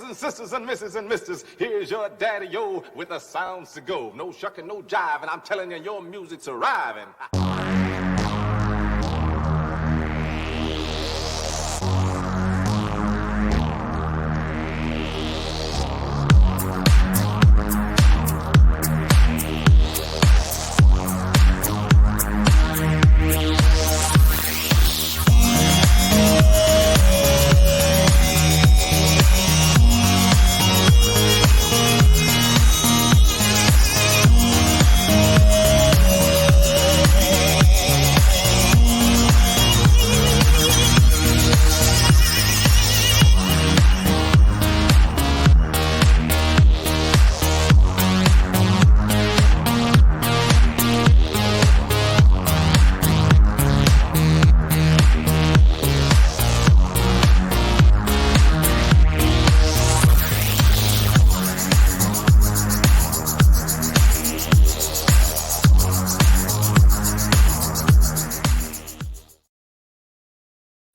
and sisters and misses and misters, here's your daddy-o with the sounds to go. No shucking, no jive, and I'm telling you, your music's arriving.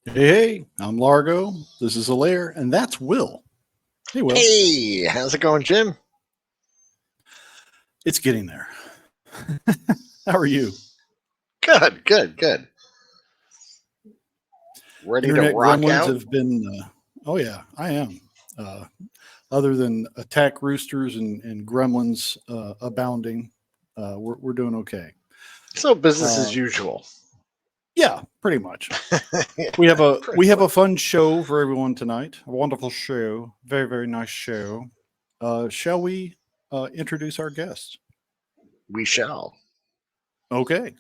Hey, I'm Largo. This is Lair, and that's Will. Hey, Will. Hey, how's it going, Jim? It's getting there. How are you? Good. Ready Internet to rock gremlins out? have been. Oh yeah, I am. Other than attack roosters and gremlins abounding, we're doing okay. So business as usual. Yeah, pretty much. We have a fun show for everyone tonight. A wonderful show. Very, very nice show. Shall we introduce our guests? We shall. Okay.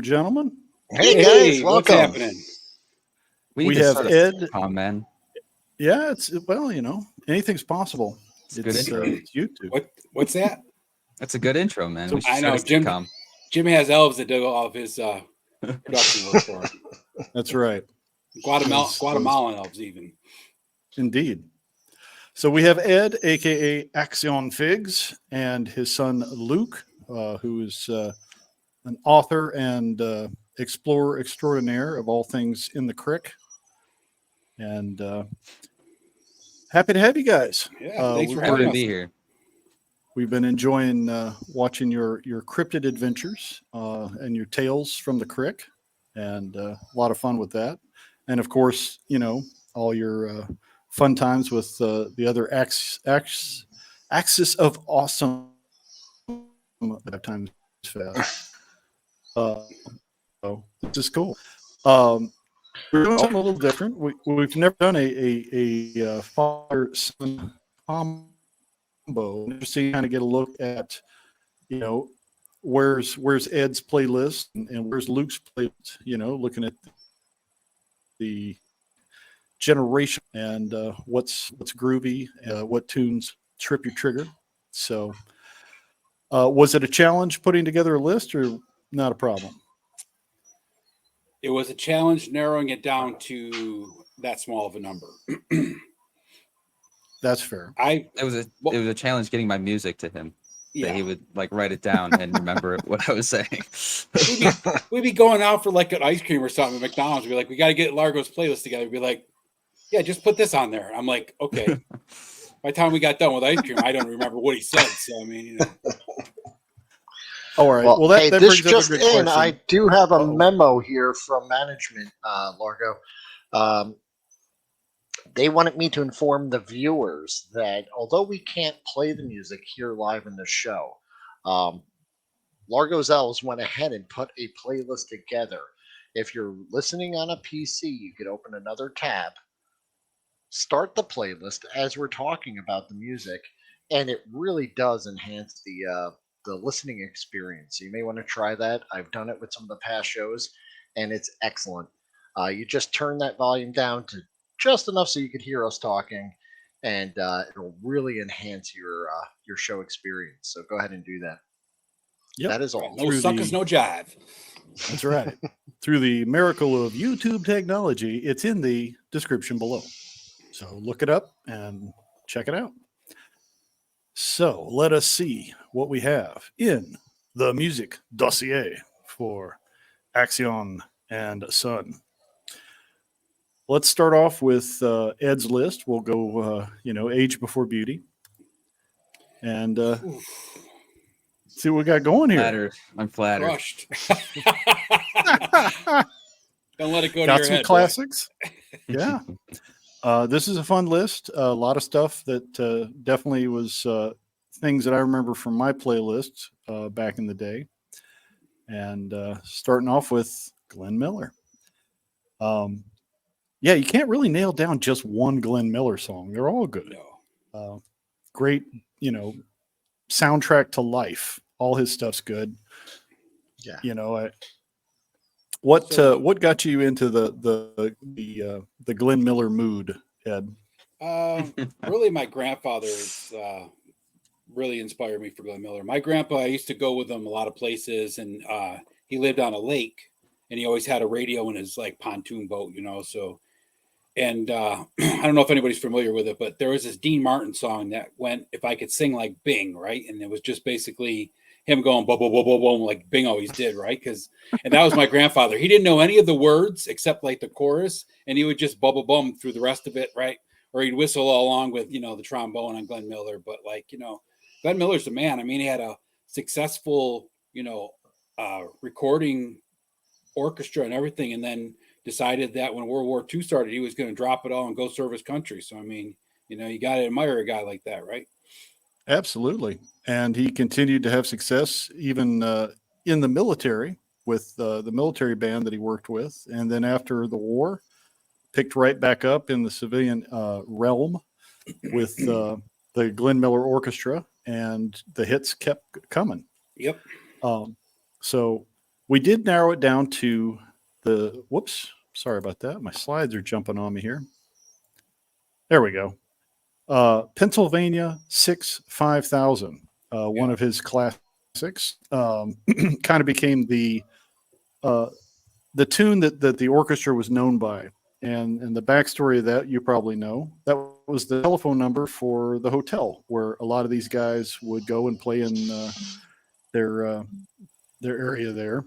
Gentlemen. Hey guys, welcome. What's happening? We have Ed. Oh man. Yeah, it's anything's possible. It's YouTube. What's that? That's a good intro, man. So, I know Jim has elves that do all of his production work for him. That's right. Guatemalan elves, even. Indeed. So we have Ed, aka Akxion Figs, and his son Luke, who is an author and explorer extraordinaire of all things in the crick. And happy to have you guys. Yeah, thanks for happy having to us. be here. We've been enjoying watching your cryptid adventures and your tales from the crick, and a lot of fun with that. And of course, all your fun times with the other axis of awesome. That times fast. So this is cool. We're doing something a little different. We've never done a father-son combo. Interesting, kind of get a look at, where's Ed's playlist and where's Luke's playlist. Looking at the generation and what's groovy, what tunes trip your trigger. So, was it a challenge putting together a list, or not a problem? It was a challenge narrowing it down to that small of a number. That's fair. It was a challenge getting my music to him. Yeah. That he would write it down and remember what I was saying. We'd be going out for an ice cream or something at McDonald's. We'd be like, we got to get Largo's playlist together. We'd be like, yeah, just put this on there. I'm like, okay. By the time we got done with ice cream, I don't remember what he said. So, I mean, All right. Well, that this brings just up a good in. question. I do have a memo here from management, Largo. They wanted me to inform the viewers that although we can't play the music here live in the show, Largo's Elves went ahead and put a playlist together. If you're listening on a PC, you could open another tab, start the playlist as we're talking about the music, and it really does enhance the listening experience. You may want to try that. I've done it with some of the past shows, and it's excellent. You just turn that volume down to just enough so you could hear us talking, and it'll really enhance your show experience. So go ahead and do that. Yep. That is all. No suckers, no jive. That's right. Through the miracle of YouTube technology, it's in the description below. So look it up and check it out. So let us see what we have in the music dossier for Akxion and Son. Let's start off with Ed's list. We'll go, age before beauty. And see what we got going here. Flattered. I'm flattered. Crushed. Don't let it go Got to your some head. classics. Yeah. This is a fun list. A lot of stuff that definitely was things that I remember from my playlist back in the day. And starting off with Glenn Miller. Yeah, you can't really nail down just one Glenn Miller song. They're all good. No. Great, soundtrack to life. All his stuff's good. Yeah. What got you into the Glenn Miller mood, Ed? Really, my grandfather really inspired me for Glenn Miller. My grandpa, I used to go with him a lot of places, and he lived on a lake, and he always had a radio in his like pontoon boat, so. And I don't know if anybody's familiar with it, but there was this Dean Martin song that went, "If I Could Sing Like Bing," right? And it was just basically him going boom, boom, boom, boom, boom, like Bing always did, right? And that was my grandfather. He didn't know any of the words except like the chorus, and he would just bubble bum through the rest of it, right? Or he'd whistle along with, the trombone on Glenn Miller. But Glenn Miller's the man. I mean, he had a successful, recording orchestra and everything, and then decided that when World War II started, he was going to drop it all and go serve his country. So, I mean, you got to admire a guy like that, right? Absolutely. And he continued to have success even in the military with the military band that he worked with. And then after the war, picked right back up in the civilian realm with the Glenn Miller Orchestra, and the hits kept coming. Yep. So we did narrow it down to sorry about that. My slides are jumping on me here. There we go. Pennsylvania 6-5000, one of his classics, kind of became the tune that the orchestra was known by. And the backstory of that, you probably know. That was the telephone number for the hotel where a lot of these guys would go and play in their area there.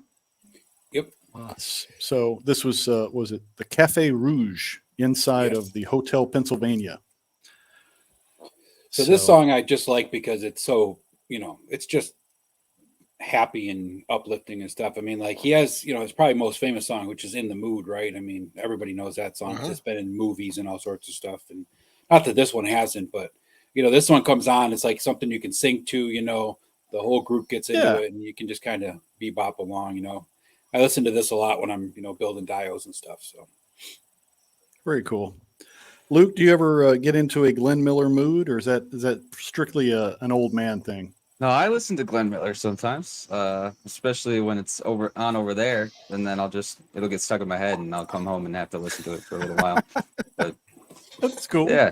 Yep. So this was it the Café Rouge inside of the Hotel Pennsylvania? So this song I just like because it's so, it's just happy and uplifting and stuff. I mean, like he has, his probably most famous song, which is "In the Mood," right? I mean, everybody knows that song. It's been in movies and all sorts of stuff. And not that this one hasn't, but this one comes on, it's like something you can sing to, the whole group gets into it and you can just kind of bebop along, I listen to this a lot when I'm, building diodes and stuff. So very cool. Luke, do you ever get into a Glenn Miller mood, or is that strictly an old man thing? No, I listen to Glenn Miller sometimes, especially when it's over there, and then it'll get stuck in my head, and I'll come home and have to listen to it for a little while. But that's cool. Yeah.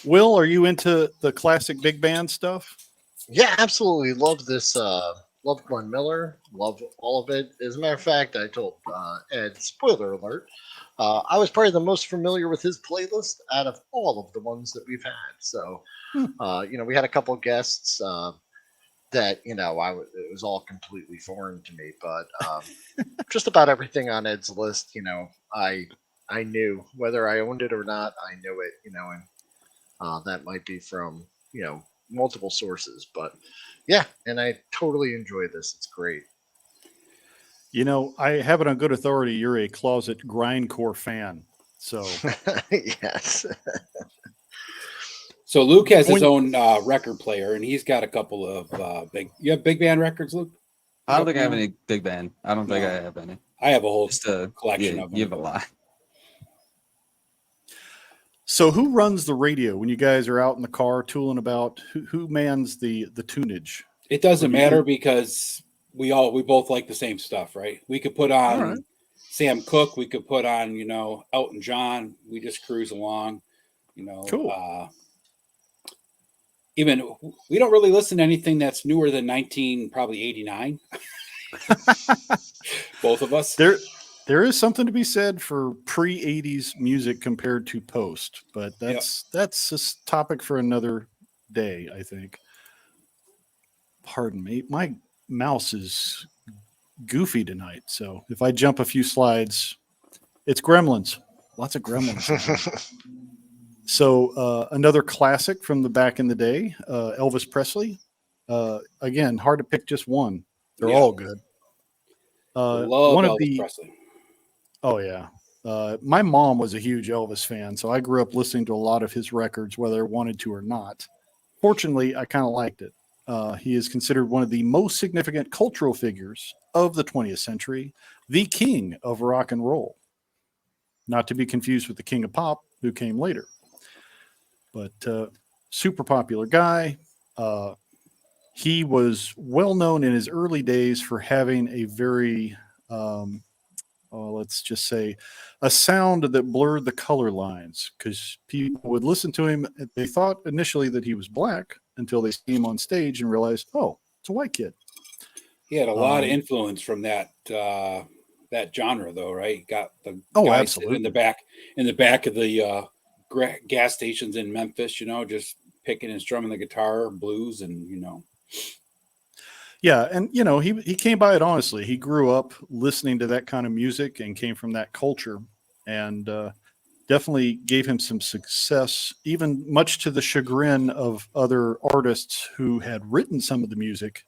Will, are you into the classic big band stuff? Yeah, absolutely. Love this. Love Glenn Miller. Love all of it. As a matter of fact, I told Ed, spoiler alert, I was probably the most familiar with his playlist out of all of the ones that we've had. So, we had a couple of guests that, it was all completely foreign to me. But just about everything on Ed's list, I knew whether I owned it or not. I knew it, and that might be from, multiple sources. But yeah, and I totally enjoy this. It's great. I have it on good authority. You're a closet grindcore fan. So yes. So Luke has his own record player, and he's got a couple of you have big band records, Luke? I don't think I have any big band. I don't think I have any. I have a whole Just a collection of them. You have a lot. So who runs the radio when you guys are out in the car tooling about? Who mans the tunage? It doesn't Or do you matter do- because we both like the same stuff, right? We could put All on right. Sam Cooke, we could put on, Elton John. We just cruise along, Cool. Even we don't really listen to anything that's newer than probably 89. Both of us. There is something to be said for pre-80s music compared to post, but that's a topic for another day, I think. Pardon me. My mouse is goofy tonight, so if I jump a few slides, it's Gremlins. Lots of Gremlins. So another classic from the back in the day, Elvis Presley. Again, hard to pick just one. They're all good. Love one Elvis of the Presley. Oh yeah. My mom was a huge Elvis fan, so I grew up listening to a lot of his records, whether I wanted to or not. Fortunately, I kind of liked it. He is considered one of the most significant cultural figures of the 20th century, the king of rock and roll. Not to be confused with the king of pop, who came later. But super popular guy. He was well known in his early days for having a very let's just say, a sound that blurred the color lines because people would listen to him. They thought initially that he was black until they see him on stage and realized, oh, it's a white kid. He had a lot of influence from that genre, though, right? He got the guys absolutely in the back of the gas stations in Memphis, just picking and strumming the guitar, blues, and Yeah, and he came by it honestly. He grew up listening to that kind of music and came from that culture, and definitely gave him some success, even much to the chagrin of other artists who had written some of the music.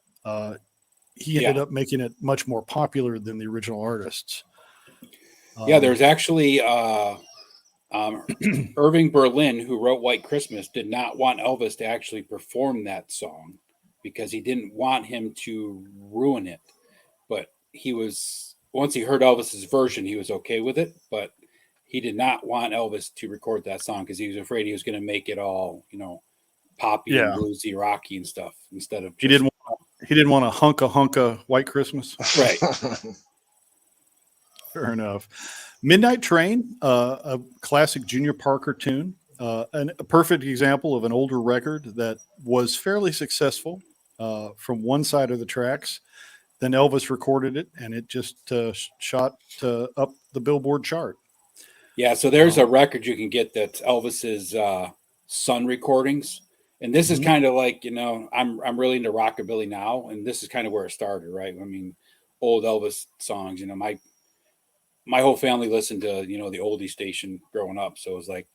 He ended up making it much more popular than the original artists. There's actually Irving Berlin, who wrote White Christmas, did not want Elvis to actually perform that song because he didn't want him to ruin it. But once he heard Elvis's version, he was okay with it. But he did not want Elvis to record that song because he was afraid he was going to make it all, poppy and bluesy, rocky and stuff instead of he didn't want a hunka White Christmas. Right. Fair enough. Midnight Train, a classic Junior Parker tune, and a perfect example of an older record that was fairly successful from one side of the tracks. Then Elvis recorded it, and it just shot up the Billboard chart. Yeah, so there's a record you can get that's Elvis's son recordings, and this is kind of like I'm really into rockabilly now, and this is kind of where it started, right? I mean, old Elvis songs. My whole family listened to the oldie station growing up, so it was like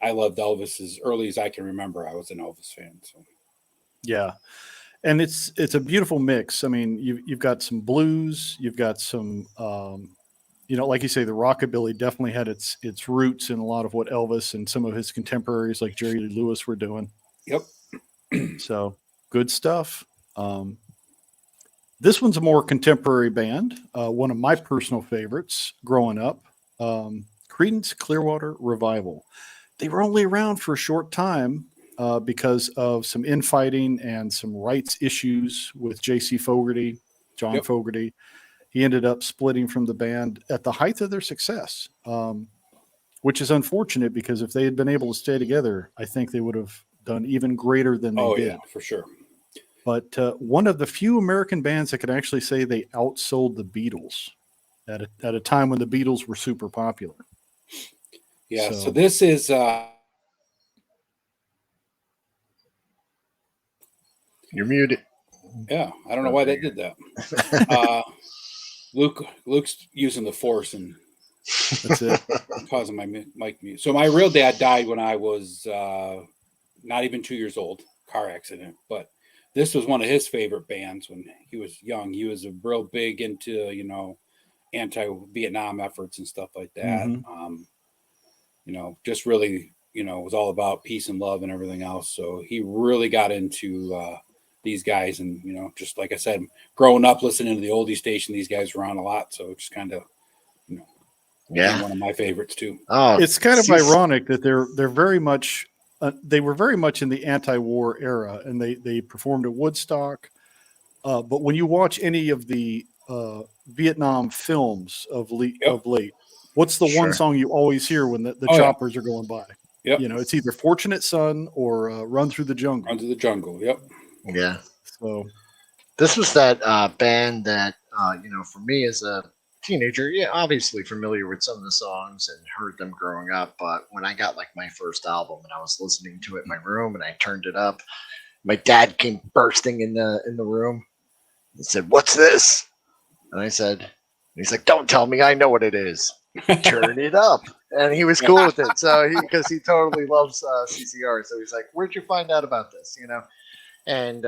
I loved Elvis as early as I can remember. I was an Elvis fan. So yeah, and it's a beautiful mix. I mean, you've got some blues, you've got some like you say, the rockabilly definitely had its roots in a lot of what Elvis and some of his contemporaries like Jerry Lee Lewis were doing. Yep. So good stuff. This one's a more contemporary band. One of my personal favorites growing up, Creedence Clearwater Revival. They were only around for a short time because of some infighting and some rights issues with J.C. Fogerty, John Fogerty. He ended up splitting from the band at the height of their success, which is unfortunate because if they had been able to stay together, I think they would have done even greater than they did. Yeah, for sure. But one of the few American bands that could actually say they outsold the Beatles at a time when the Beatles were super popular. Yeah, so this is... You're muted. Yeah, I don't know why they did that. Luke's using the force and that's it, causing my mic mute. So my real dad died when I was not even 2 years old, car accident. But this was one of his favorite bands when he was young. He was real big into anti-Vietnam efforts and stuff like that. Just really was all about peace and love and everything else. So he really got into these guys, and just like I said, growing up listening to the oldie station, these guys were on a lot, so just kind of Yeah. One of my favorites too. Oh, It's kind of CC ironic that they're very much they were very much in the anti-war era, and they performed at Woodstock. But when you watch any of the Vietnam films Yep. of late, what's the one Sure. song you always hear when the Oh, yeah. choppers are going by? Yep. You know, it's either "Fortunate Son" or "Run Through the Jungle." Under the Jungle. Yep. Yeah. So This was that band that, for me as a teenager, yeah, obviously familiar with some of the songs and heard them growing up. But when I got like my first album and I was listening to it in my room and I turned it up, my dad came bursting in the room and said, "What's this?" And I said, and he's like, "Don't tell me, I know what it is. Turn it up." And he was cool with it. So because he totally loves CCR. So he's like, "Where'd you find out about this?" And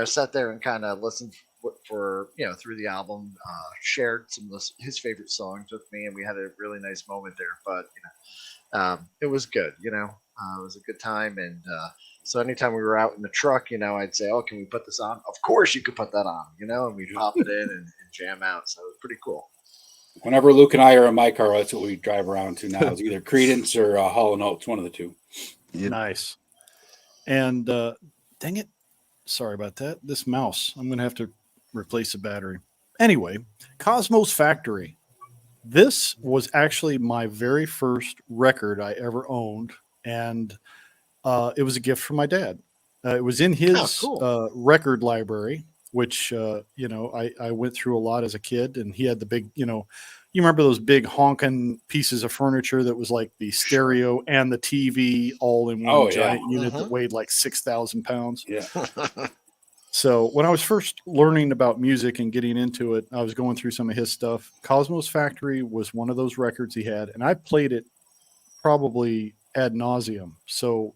sat there and kind of listened for through the album, shared some of his favorite songs with me, and we had a really nice moment there. But it was good. It was a good time, and so anytime we were out in the truck, I'd say, "Oh, can we put this on?" Of course, you could put that on, and we'd pop it in and jam out. So it was pretty cool. Whenever Luke and I are in my car, that's what we drive around to now. It's either Creedence or Hall & Oates, one of the two. Yep. nice. And dang it, sorry about that. This mouse, I'm going to have to replace the battery. Anyway, Cosmos Factory. This was actually my very first record I ever owned, and it was a gift from my dad. It was in his cool. record library, which I went through a lot as a kid, and he had the big, you remember those big honking pieces of furniture that was like the stereo and the TV all in one giant unit that weighed like 6,000 pounds. Yeah. So when I was first learning about music and getting into it, I was going through some of his stuff. Cosmos Factory was one of those records he had, and I played it probably ad nauseum. So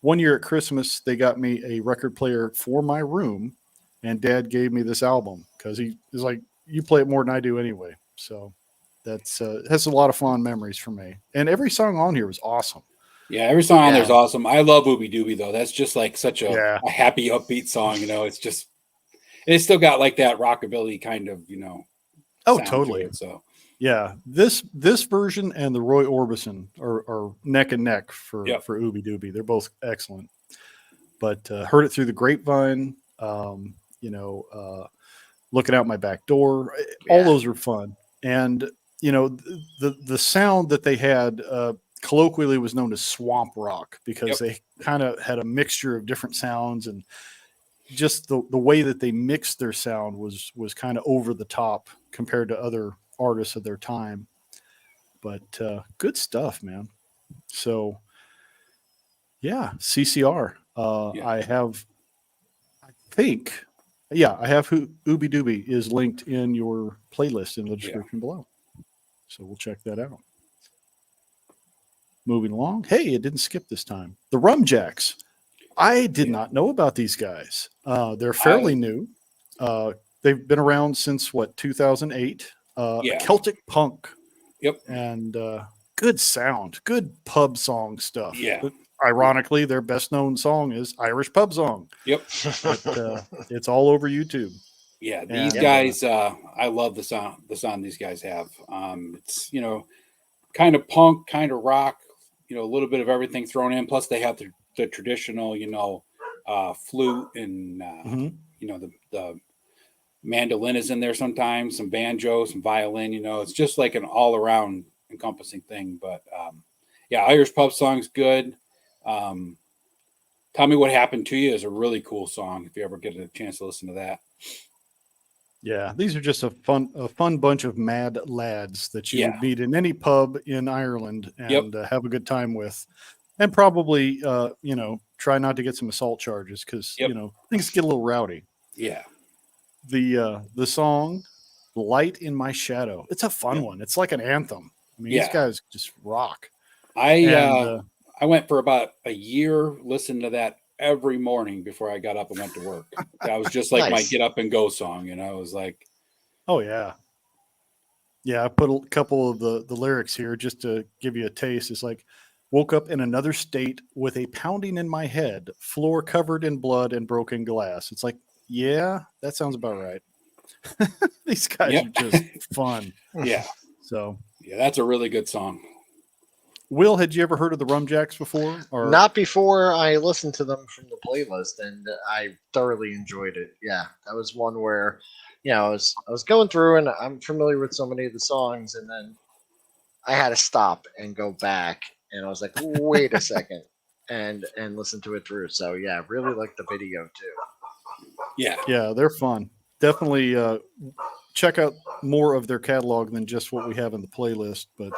one year at Christmas, they got me a record player for my room, and Dad gave me this album because he was like, "You play it more than I do anyway." So that's has a lot of fond memories for me. And every song on here was awesome. Yeah, every song on there is awesome. I love Ooby Dooby though. That's just like such a happy, upbeat song. It's still got like that rockabilly kind of Oh, sound totally. to it, so yeah, this version and the Roy Orbison are neck and neck for Ooby Dooby. They're both excellent. But heard it through the grapevine. Looking out my back door. All those are fun. And the sound that they had colloquially was known as swamp rock because they kind of had a mixture of different sounds, and just the way that they mixed their sound was kind of over the top compared to other artists of their time. But good stuff, man. So yeah, CCR. I have Ooby Dooby is linked in your playlist in the description below. So we'll check that out. Moving along. Hey, it didn't skip this time. The Rum Jacks. I did not know about these guys. They're fairly new. They've been around since 2008. Celtic punk. Yep. And good sound, good pub song stuff. Yeah. But ironically, their best known song is Irish Pub Song. Yep. But, it's all over YouTube. Yeah, these guys, I love the sound these guys have. It's kind of punk, kind of rock, a little bit of everything thrown in. Plus, they have the traditional, flute and the mandolin is in there sometimes, some banjo, some violin. It's just like an all around encompassing thing. But Irish Pub Song's good. Tell Me What Happened to You is a really cool song. If you ever get a chance to listen to that. Yeah, these are just a fun bunch of mad lads that you would meet in any pub in Ireland and have a good time with, and probably try not to get some assault charges because things get a little rowdy. Yeah, the song "Light in My Shadow." It's a fun one. It's like an anthem. I mean, these guys just rock. I went for about a year listening to that every morning before I got up and went to work. That was just like my get up and go song. It was like, oh yeah. I put a couple of the lyrics here just to give you a taste. It's like, woke up in another state with a pounding in my head, floor covered in blood and broken glass. It's like, yeah, that sounds about right. These guys are just fun. Yeah. So Yeah, that's a really good song. Will, had you ever heard of the Rum Jacks before? Or Not before I listened to them from the playlist, and I thoroughly enjoyed it. Yeah, that was one where, I was going through, and I'm familiar with so many of the songs, and then I had to stop and go back, and I was like, wait a second, and listen to it through. So yeah, really like the video too. Yeah. yeah, they're fun. Definitely check out more of their catalog than just what we have in the playlist, but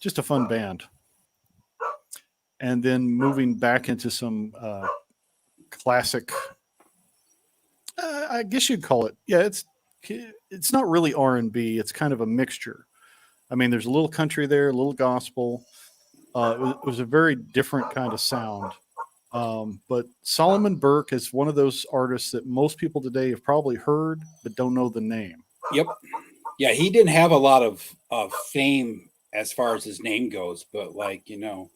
just a fun band. And then moving back into some classic, I guess you'd call it. Yeah, it's not really R&B. It's kind of a mixture. I mean, there's a little country there, a little gospel. It was a very different kind of sound. But Solomon Burke is one of those artists that most people today have probably heard but don't know the name. Yep. Yeah, he didn't have a lot of fame as far as his name goes, but like, even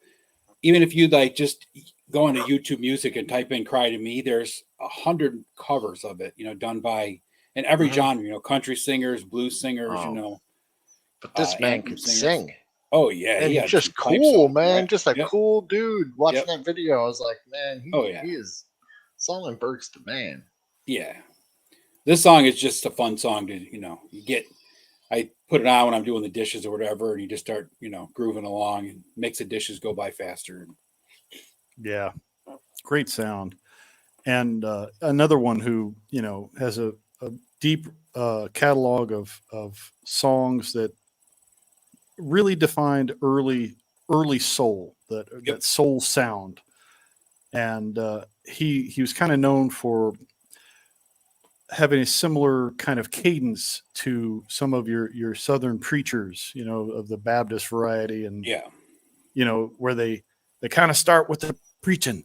if you like just go into YouTube Music and type in "Cry to Me," there's 100 covers of it, done by in every genre, country singers, blues singers, Oh. But this man anthem could singers. sing. Oh yeah, And he he's had just some pipes cool, on, man. right? Just a Yep. cool dude. Watching Yep. that video, I was like, man, Oh, yeah. he is Solomon Burke's the man. Yeah. This song is just a fun song to, I put it on when I'm doing the dishes or whatever, and you just start, grooving along and makes the dishes go by faster. Yeah, great sound. And another one who has a deep catalog of songs that really defined early soul, that soul sound. And he was kind of known for having a similar kind of cadence to some of your southern preachers, of the Baptist variety, and where they kind of start with the preaching,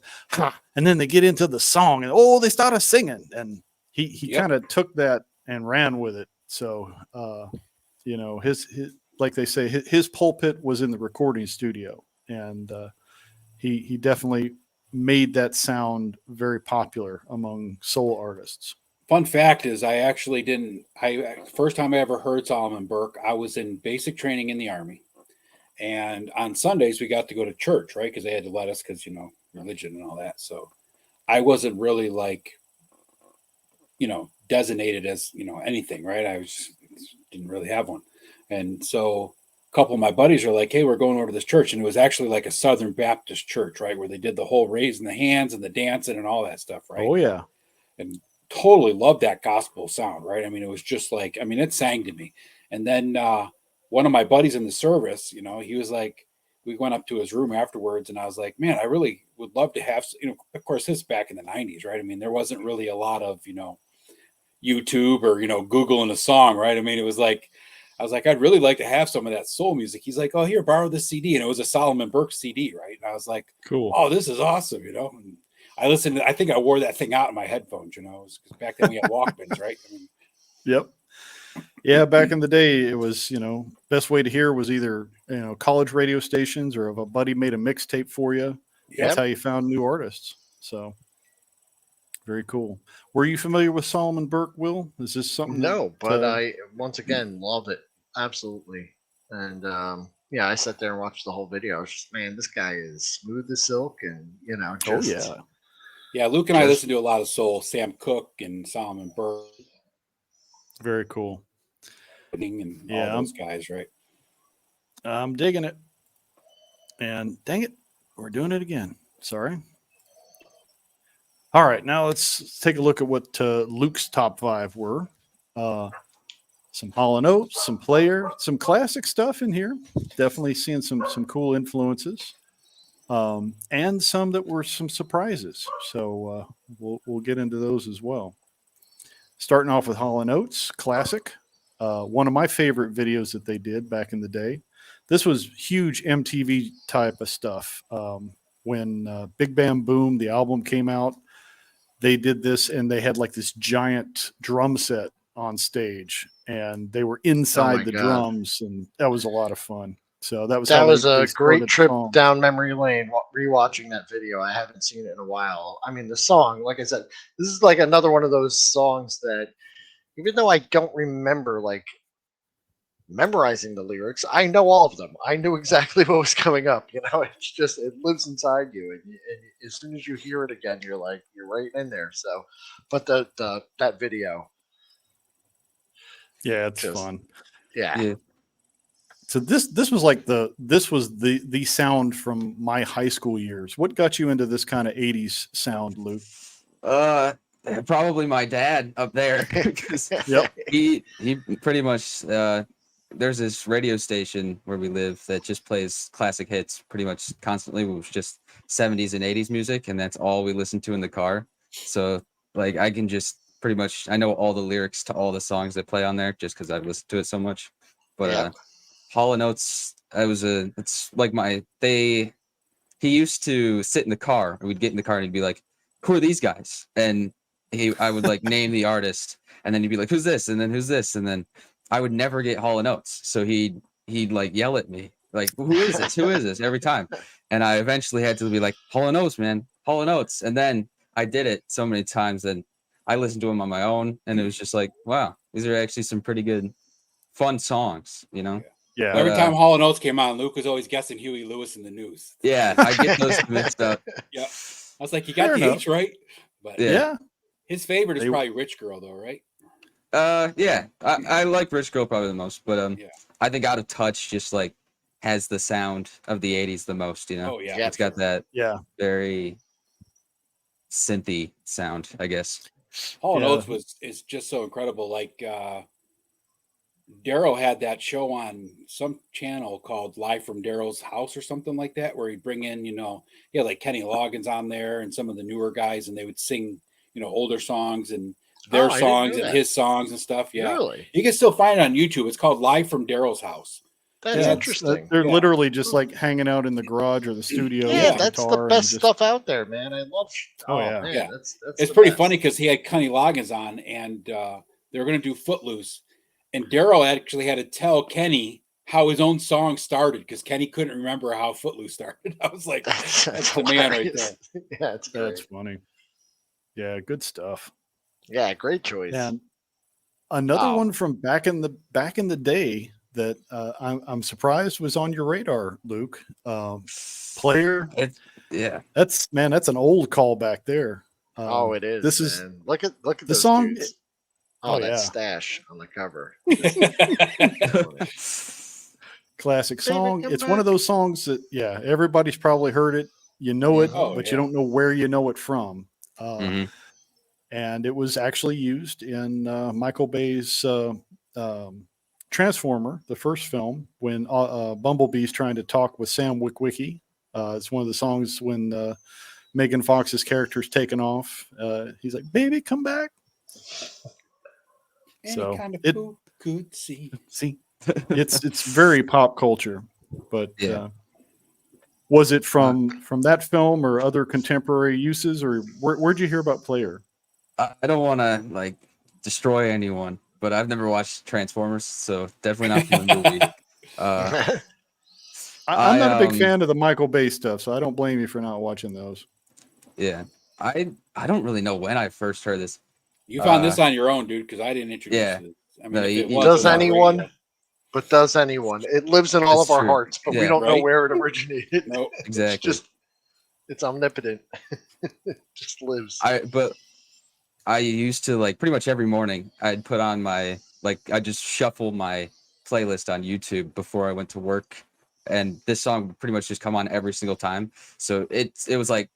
and then they get into the song, and they started singing, and he kind of took that and ran with it. So his like they say, his pulpit was in the recording studio, and he definitely made that sound very popular among soul artists. Fun fact is, first time I ever heard Solomon Burke, I was in basic training in the Army. And on Sundays, we got to go to church, right? Because they had to let us, because, religion and all that. So I wasn't really designated as, anything, right? I didn't really have one. And so a couple of my buddies are like, hey, we're going over to this church. And it was actually like a Southern Baptist church, right? Where they did the whole raising the hands and the dancing and all that stuff, right? Oh, yeah. And totally loved that gospel sound, right? I mean, it was just like, it sang to me. And then one of my buddies in the service, he was like, we went up to his room afterwards, and I was like, man, I really would love to have, of course, this back in the 90s, right? I mean, there wasn't really a lot of, YouTube or, Googling a song, right? I mean, it was like, I was like, I'd really like to have some of that soul music. He's like, oh, here, borrow this CD. And it was a Solomon Burke CD, right? And I was like, cool. Oh, this is awesome, And I listened. I think I wore that thing out in my headphones. Because back then we had Walkmans, right? Yep. Yeah, back in the day, it was best way to hear was either college radio stations, or if a buddy made a mixtape for you. That's how you found new artists. So very cool. Were you familiar with Solomon Burke, Will? Is this something? No, but I once again loved it absolutely, and I sat there and watched the whole video. I was just, man, this guy is smooth as silk, and just. Yeah, Luke and I listen to a lot of soul. Sam Cooke and Solomon Burke. Very cool. And all those guys, right? I'm digging it. And dang it, we're doing it again. Sorry. All right, now let's take a look at what Luke's top 5 were. Some Hall & Oates, some Player, some classic stuff in here. Definitely seeing some cool influences. And some that were some surprises. So we'll get into those as well. Starting off with Hall & Oates, classic. One of my favorite videos that they did back in the day. This was huge MTV type of stuff. When Big Bam Boom, the album came out, they did this, and they had like this giant drum set on stage, and they were inside the drums, and that was a lot of fun. So that was a great trip down memory lane. Rewatching that video, I haven't seen it in a while. I mean, the song, like I said, this is like another one of those songs that, even though I don't remember like memorizing the lyrics. I know all of them. I knew exactly what was coming up. It's just it lives inside you, and as soon as you hear it again, you're right in there. So, but that video, Yeah, it's just fun. yeah, Yeah. So this was like the sound from my high school years. What got you into this kind of 80s sound, Luke? Probably my dad up there, because Yep. he pretty much there's this radio station where we live that just plays classic hits pretty much constantly. It was just 70s and 80s music, and that's all we listen to in the car. So like I can just pretty much, I know all the lyrics to all the songs that play on there just because I've listened to it so much. But yeah. Hall and Oates, it's like he used to sit in the car, and we'd get in the car and he'd be like, "Who are these guys?" And I would like name the artist, and then he'd be like, "Who's this?" And then "Who's this?" And then I would never get Hall and Oates, so he'd like yell at me like, "Who is this? Who is this?" every time. And I eventually had to be like, "Hall and Oates, man, Hall and Oates." And then I did it so many times, and I listened to them on my own, and it was just like, wow, these are actually some pretty good, fun songs, Yeah. Every time Hall and Oates came on, Luke was always guessing Huey Lewis in the News. Yeah, I get those mixed up. Yeah, I was like, you got Fair the enough. H right, but Yeah. his favorite is probably Rich Girl, though, right? Yeah, I like Rich Girl probably the most, but Yeah. I think Out of Touch just like has the sound of the 80s the most, Oh yeah, It's got that Yeah. very synthy sound, I guess. Hall and Yeah. Oates is just so incredible. Like Daryl had that show on some channel called Live from Daryl's House or something like that, where he'd bring in, he had like Kenny Loggins on there and some of the newer guys, and they would sing, older songs and their I didn't songs know and that. his songs and stuff. Yeah, Really? you can still find it on YouTube. It's called Live from Daryl's House. That's Yeah, interesting. they're Yeah. literally just like hanging out in the garage or the studio. Yeah, with that's the guitar best and just- stuff out there, man. I love. Oh, yeah. man, Yeah. that's It's the pretty best. funny because he had Kenny Loggins on, and they were going to do Footloose, and Daryl actually had to tell Kenny how his own song started because Kenny couldn't remember how Footloose started. I was like, That's the man right hilarious. Yeah, That's great. funny. Yeah, good stuff. Yeah, great choice. And another Wow. one from back in the day that I'm surprised was on your radar, Luke. Player. Yeah. That's an old call back there. It is. This is man. Look at the those song. dudes. Oh, that yeah. stash on the cover. Classic Baby, song. come It's one of back. those songs that everybody's probably heard it. You know it, Oh, but yeah. you don't know where you know it from. Mhm. And it was actually used in Michael Bay's Transformer, the first film, when Bumblebee's trying to talk with Sam Witwicky. It's one of the songs when Megan Fox's character's taken off. He's like, "Baby, come back." Any So kind of it- fool could see. See, it's very pop culture. But Yeah. was it from that film or other contemporary uses, or where'd you hear about Player? I don't want to like destroy anyone, but I've never watched Transformers, so definitely not from the movie. I'm not a big um, fan of the Michael Bay stuff, so I don't blame you for not watching those. Yeah, I don't really know when I first heard this. You found this on your own, dude, because I didn't introduce Yeah. it. I mean, No, if he- it he- was, Does it was on the anyone? radio. But does anyone? It lives in all That's of our true. hearts, but we Yeah. don't know Right? where it originated. Nope. Exactly. It's omnipotent. Just lives. I used to like pretty much every morning I'd put on I just shuffle my playlist on YouTube before I went to work, and this song would pretty much just come on every single time. So it was like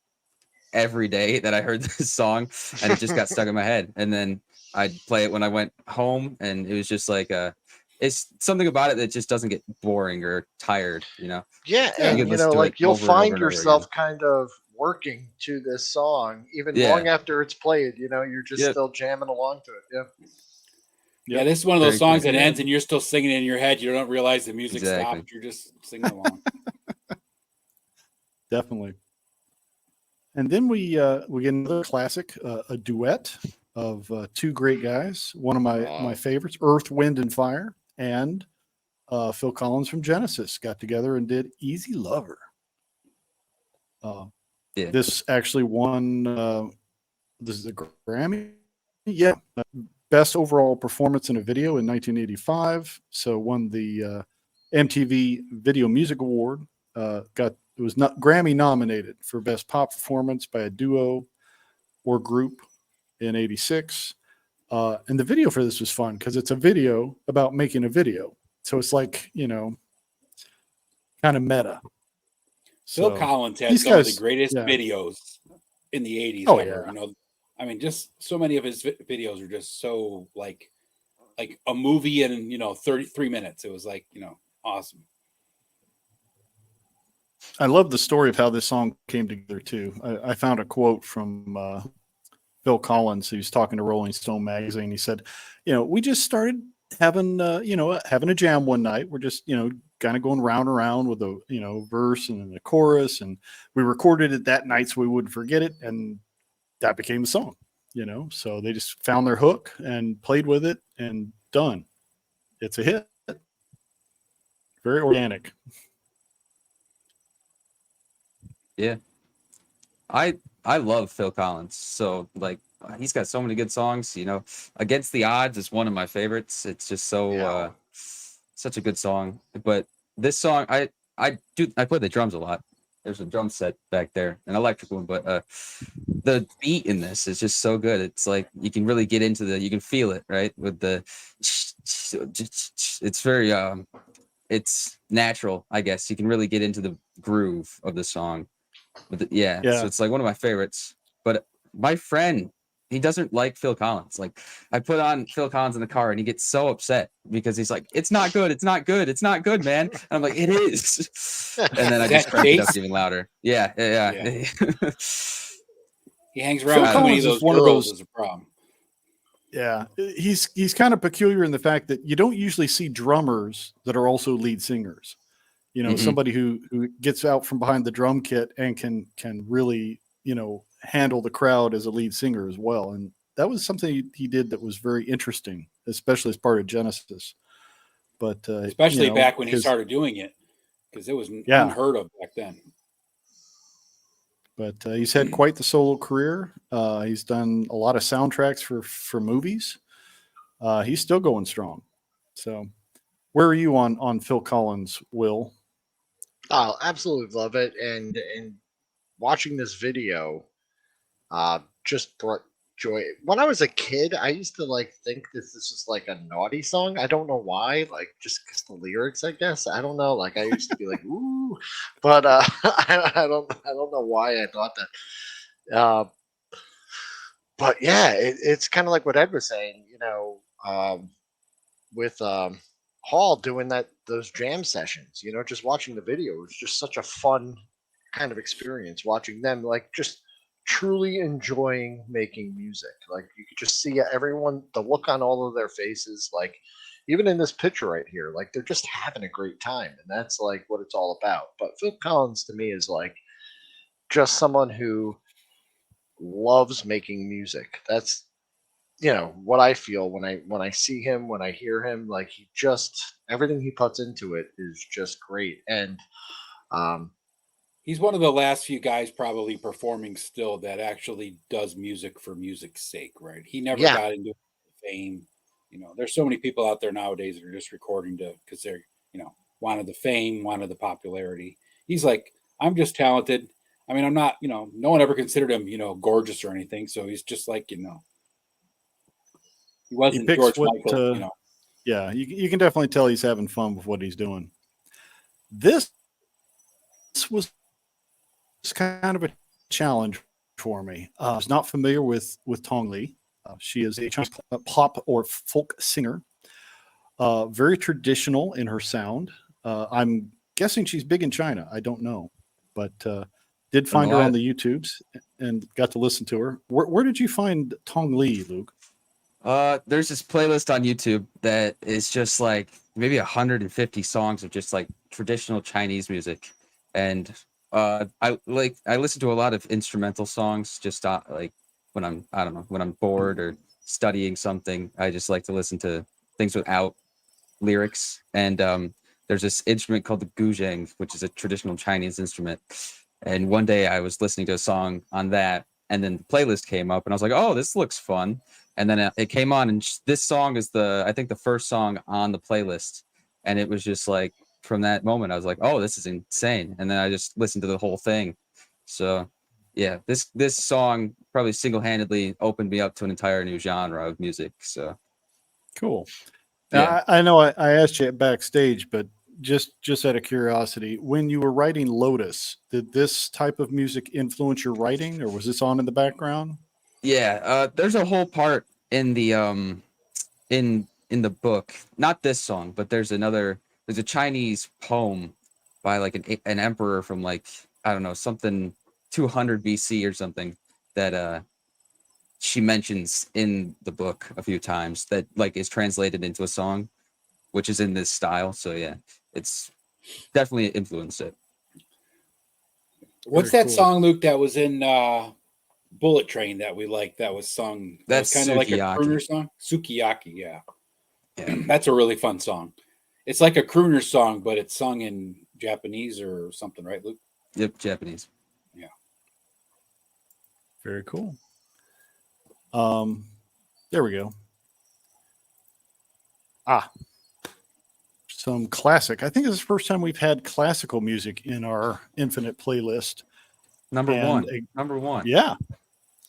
every day that I heard this song, and it just got stuck in my head. And then I'd play it when I went home, and it was just like it's something about it that just doesn't get boring or tired, Yeah, Yeah. and You could listen to it you'll over and over find and over yourself kind of working to this song even Yeah. long after it's played. You're just Yep. still jamming along to it. Yeah. Yeah, this is one of those Very songs cool. that ends and you're still singing it in your head. You don't realize the music Exactly. stopped. You're just singing along. Definitely. And then we get another classic, a duet of two great guys. One of my favorites, Earth, Wind, and Fire, and Phil Collins from Genesis got together and did "Easy Lover." This actually won. This is a Grammy. Yeah, best overall performance in a video in 1985. So won the MTV Video Music Award. It was not Grammy nominated for best pop performance by a duo or group in '86. And the video for this was fun because it's a video about making a video. So it's like, kind of meta. Phil So, Collins had these some of guys- the greatest yeah. videos in the 80s Oh, ever. yeah. You know, I mean, just so many of his videos are just so like a movie in 33 minutes. It was like awesome. I love the story of how this song came together too. I found a quote from Phil Collins, who's talking to Rolling Stone magazine. He said, we just started having a jam one night. We're just kind of going round and round with a verse and then a chorus, and we recorded it that night so we wouldn't forget it, and that became the song. So they just found their hook and played with it, and done. It's a hit. Very organic. Yeah. I love Phil Collins. So like he's got so many good songs, Against the Odds is one of my favorites. It's just so such a good song. But this song I play the drums a lot. There's a drum set back there, an electric one, but the beat in this is just so good. It's like you can really get into you can feel it, right? With the it's very it's natural, I guess. You can really get into the groove of the song. But Yeah. So it's like one of my favorites. But my friend, he doesn't like Phil Collins. Like I put on Phil Collins in the car and he gets so upset because he's like, it's not good, man. And I'm like, it is. And then I just crank it up even louder. Yeah. He hangs Phil around with too many Collins of is those one of girls those- is a problem. Yeah, he's kind of peculiar in the fact that you don't usually see drummers that are also lead singers. Mhm. Somebody who gets out from behind the drum kit and can really handle the crowd as a lead singer as well. And that was something he did that was very interesting, especially as part of Genesis. But Especially back when he started doing it, because it was unheard of back then. But he's had quite the solo career. He's done a lot of soundtracks for movies. He's still going strong. So, where are you on Phil Collins, Will? Oh, absolutely love it, and watching this video, just brought joy. When I was a kid, I used to think this was like a naughty song. I don't know why, just because the lyrics, I guess. I don't know. I used to be like, ooh, but I don't know why I thought that. But yeah, it's kind of like what Ed was saying, with Hall doing those jam sessions. Just watching the video was just such a fun kind of experience. Watching them just truly enjoying making music. You could just see everyone, the look on all of their faces. Even in this picture right here, they're just having a great time, and that's what it's all about. But Phil Collins to me is just someone who loves making music. That's what I feel when I see him, when I hear him. He just, everything he puts into it is just great. And he's one of the last few guys probably performing still that actually does music for music's sake, right? He never got into fame. There's so many people out there nowadays that are just recording because they're wanted the fame, wanted the popularity. He's like, I'm just talented. I mean, I'm not, no one ever considered him, gorgeous or anything. So he's just like, he wasn't George Michael, Yeah, you can definitely tell he's having fun with what he's doing. This was kind of a challenge for me. I was not familiar with Tong Li. She is a Chinese pop or folk singer, very traditional in her sound. I'm guessing she's big in China. I don't know, but did find her on the YouTubes and got to listen to her. Where did you find Tong Li, Luke? There's this playlist on YouTube that is just maybe 150 songs of just traditional Chinese music, and I listen to a lot of instrumental songs just when I'm bored or studying something. I just like to listen to things without lyrics. And there's this instrument called the guzheng, which is a traditional Chinese instrument. And one day I was listening to a song on that, and then the playlist came up, and I was like, oh, this looks fun. And then it came on, and this song is I think the first song on the playlist, and it was just like from that moment, I was like, oh, this is insane. And then I just listened to the whole thing. So yeah, this song probably single-handedly opened me up to an entire new genre of music. So Cool. yeah. I know I asked you backstage, but just out of curiosity, when you were writing Lotus, did this type of music influence your writing, or was this on in the background? Yeah, there's a whole part in the in the book, not this song, but there's a Chinese poem by like an emperor from like, I don't know, something 200 BC or something, that she mentions in the book a few times, that like is translated into a song, which is in this style. So yeah, it's definitely influenced it. What's Very that cool. song, Luke, that was in Bullet Train that we like, that was sung? That was That's kind of like a Sukiyaki. crooner song. Sukiyaki, yeah. Yeah. That's a really fun song. It's like a crooner song, but it's sung in Japanese or something, right, Luke? Yep, Japanese. Yeah. Very cool. There we go. Some classic. I think this is the first time we've had classical music in our infinite playlist. Number And one. Number one. Yeah,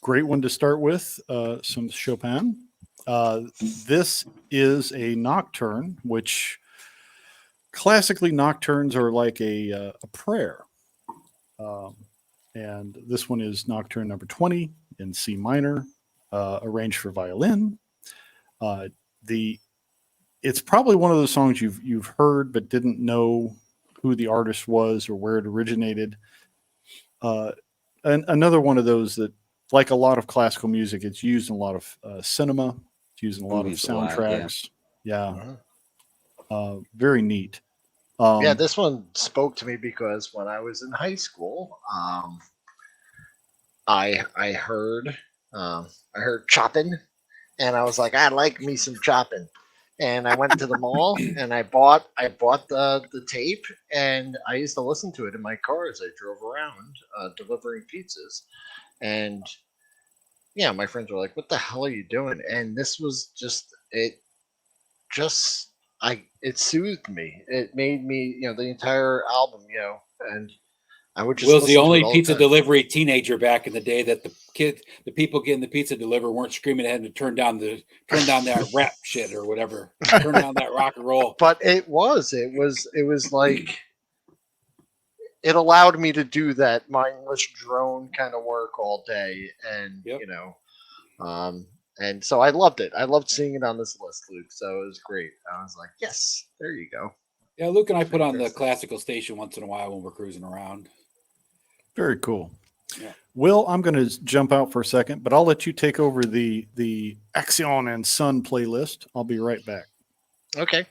great one to start with. Some Chopin. This is a nocturne, which classically nocturnes are like a prayer. And this one is Nocturne number 20 in C minor, arranged for violin. It's probably one of those songs you've heard but didn't know who the artist was or where it originated. And another one of those that, like a lot of classical music, it's used in a lot of cinema. It's used in a lot Movies of a lot, yeah. soundtracks. Yeah, Uh-huh. very neat. Yeah, this one spoke to me because when I was in high school, I heard chopping, and I was like, I like me some chopping, and I went to the mall and I bought the tape, and I used to listen to it in my car as I drove around delivering pizzas, and yeah, my friends were like, "What the hell are you doing?" And this was just it soothed me. It made me, the entire album, and I would just Will's the listen to it only all the pizza time. delivery teenager back in the day that the people getting the pizza delivered weren't screaming at him to turn down that rap shit or whatever, turn down that rock and roll. But it was like it allowed me to do that mindless drone kind of work all day, and Yep. and so I loved it. I loved seeing it on this list, Luke. So it was great. I was like, yes, there you go. Yeah, Luke and I put on the Fantastic. classical station once in a while when we're cruising around. Very cool. Yeah. Will, I'm going to jump out for a second, but I'll let you take over the Akxion and Sun playlist. I'll be right back. Okay.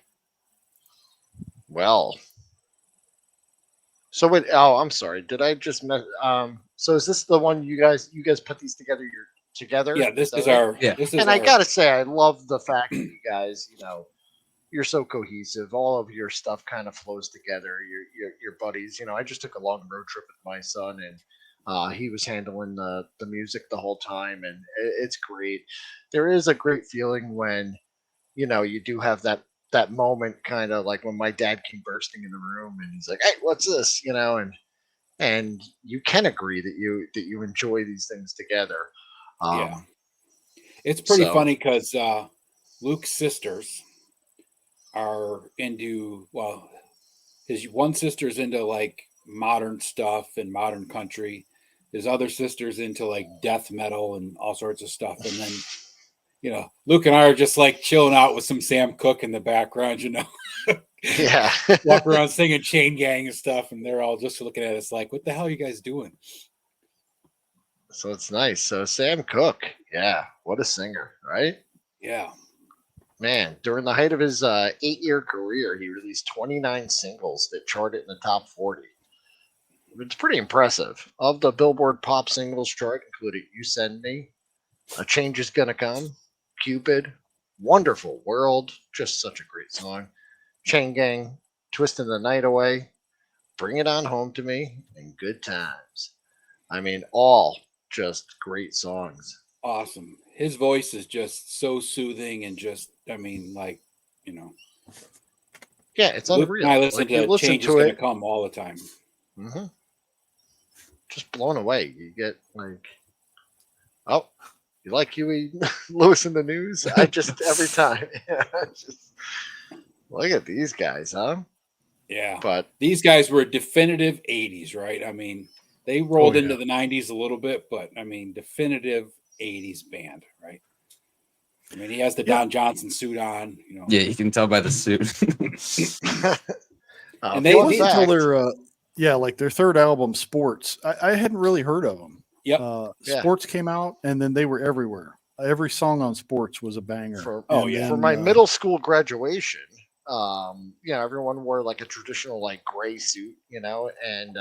Well. So wait. Oh, I'm sorry. Did I just mess? So is this the one you guys put these together? You're together. Yeah, this that is right? our. Yeah. This is And our, I gotta say, I love the fact that you guys, you're so cohesive. All of your stuff kind of flows together. Your buddies. I just took a long road trip with my son, and he was handling the music the whole time, and it's great. There is a great feeling when you do have that moment, kind of like when my dad came bursting in the room, and he's like, "Hey, what's this?" And you can agree that you enjoy these things together. Yeah. It's pretty so- funny because Luke's sisters are into, well, his one sister's into like modern stuff and modern country. His other sister's into like death metal and all sorts of stuff. And then, Luke and I are just like chilling out with some Sam Cooke in the background, Yeah. walk around singing Chain Gang and stuff. And they're all just looking at us like, what the hell are you guys doing? So it's nice. So Sam Cooke, yeah, what a singer, right? Yeah. Man, during the height of his 8-year career, he released 29 singles that charted in the top 40. It's pretty impressive. Of the Billboard Pop Singles chart, including "You Send Me," "A Change Is Gonna Come," "Cupid," "Wonderful World," just such a great song, "Chain Gang," "Twisting the Night Away," "Bring It On Home to Me," and "Good Times." I mean, all just great songs. Awesome. His voice is just so soothing and just, I mean, like, you know, Yeah, it's Luke unreal. and I listen Like, you to listen Change is to Gonna it, Come all the time. just blown away. You get like, oh, you like Huey Lewis in the News? I just every time, just look at these guys, huh? Yeah. But These guys were definitive 80s, right? I mean, they rolled Oh, into yeah. the 90s a little bit, but I mean, definitive 80s band, right? I mean, he has the Yeah. Don Johnson suit on, you know. Yeah, you can tell by the suit. And Well, fun up until fact, their like their third album, Sports, I hadn't really heard of them. Yep. Yeah. Sports came out, and then they were everywhere. Every song on Sports was a banger. for Oh, And yeah. then, for my middle school graduation, everyone wore like a traditional like gray suit, and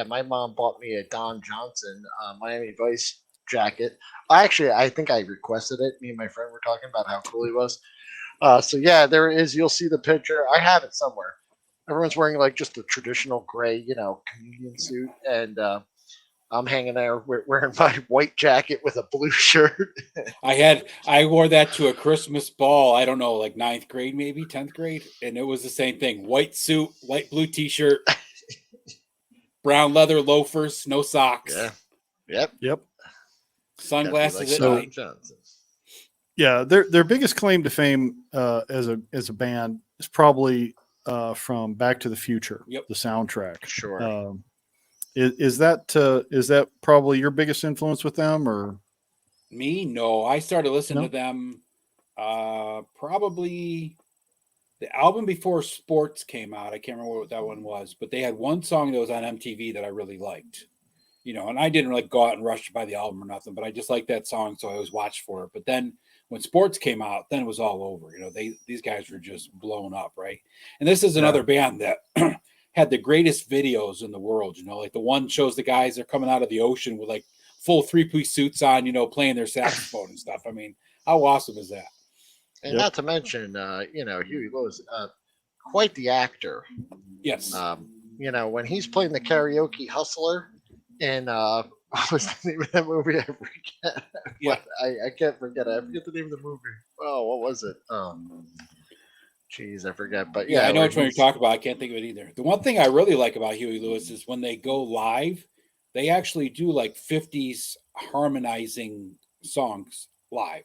my mom bought me a Don Johnson Miami Vice jacket. I think I requested it. Me and my friend were talking about how cool he was. So yeah, there it is. You'll see the picture. I have it somewhere. Everyone's wearing like just a traditional gray, communion suit, and I'm hanging there wearing my white jacket with a blue shirt. I wore that to a Christmas ball, I don't know, like 9th grade, maybe 10th grade. And it was the same thing. White suit, light blue t-shirt, brown leather loafers, no socks, Yeah. Yep. sunglasses Like at so- Don night. Johnson. Yeah, their biggest claim to fame as a band is probably from Back to the Future, Yep. the soundtrack. Sure. Is that probably your biggest influence with them, or Me? No. I started listening No? to them probably the album before Sports came out. I can't remember what that one was, but they had one song that was on MTV that I really liked. And I didn't like go out and rush to buy the album or nothing, but I just liked that song, so I always watched for it. But then when Sports came out, then it was all over. These guys were just blown up, right? And this is another band that had the greatest videos in the world. Like the one shows the guys they're coming out of the ocean with like full 3-piece suits on, playing their saxophone and stuff. I mean, how awesome is that? And Yep. not to mention, Huey Lewis, quite the actor. Yes. When he's playing the karaoke hustler in what was the name of that movie? I forget. Yeah. I can't forget it. I forget the name of the movie. Oh, what was it? Jeez, I forget. But Yeah, I know where which one you're he's- talking about. I can't think of it either. The one thing I really like about Huey Lewis is when they go live, they actually do like 50s harmonizing songs live.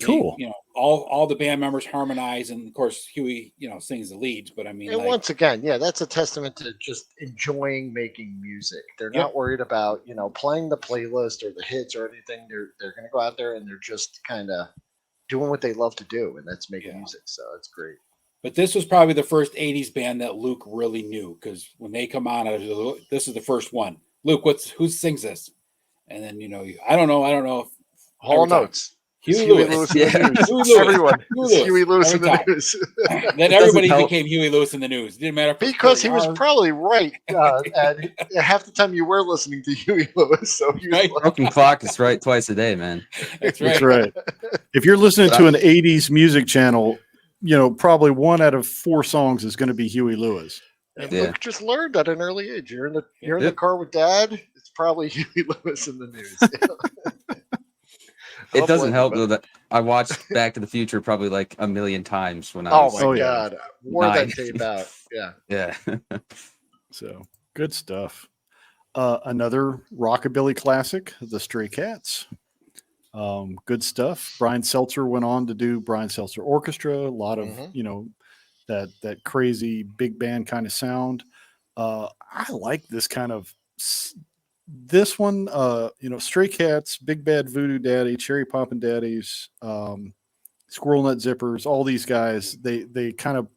Cool. All the band members harmonize, and of course Huey, sings the leads. But I mean, And like, once again, that's a testament to just enjoying making music. They're Yep. not worried about playing the playlist or the hits or anything. They're going to go out there and they're just kind of doing what they love to do, and that's making Yeah. music. So it's great. but this was probably the first '80s band that Luke really knew, because when they come on, this is the first one. Luke, who sings this? And then I don't know. If Hall every time. notes. Huey Huey Lewis. Lewis in the Yeah. news. Huey Lewis. Everyone. Huey It's Lewis. Huey Lewis in Every the time. news. Then everybody became Huey Lewis in the news. Didn't matter if it Because he was R. probably right. And half the time you were listening to Huey Lewis. So he was Right. like, Broken clock is right twice a day, man. That's right. That's right. If you're listening to an '80s music channel, probably 1 out of 4 songs is going to be Huey Lewis. and Yeah. Luke just learned at an early age. You're in the Yep. car with Dad. It's probably Huey Lewis in the news. It doesn't help but- though that I watched Back to the Future probably like a million times when I Oh was. my Oh, yeah. God! Wore 9. that tape out. Yeah. Yeah. So good stuff. Another rockabilly classic, The Stray Cats. Good stuff. Brian Seltzer went on to do Brian Seltzer Orchestra. A lot of that crazy big band kind of sound. I like this kind of this one. Stray Cats, Big Bad Voodoo Daddy, Cherry Poppin' Daddies, Squirrel Nut Zippers. All these guys, they kind of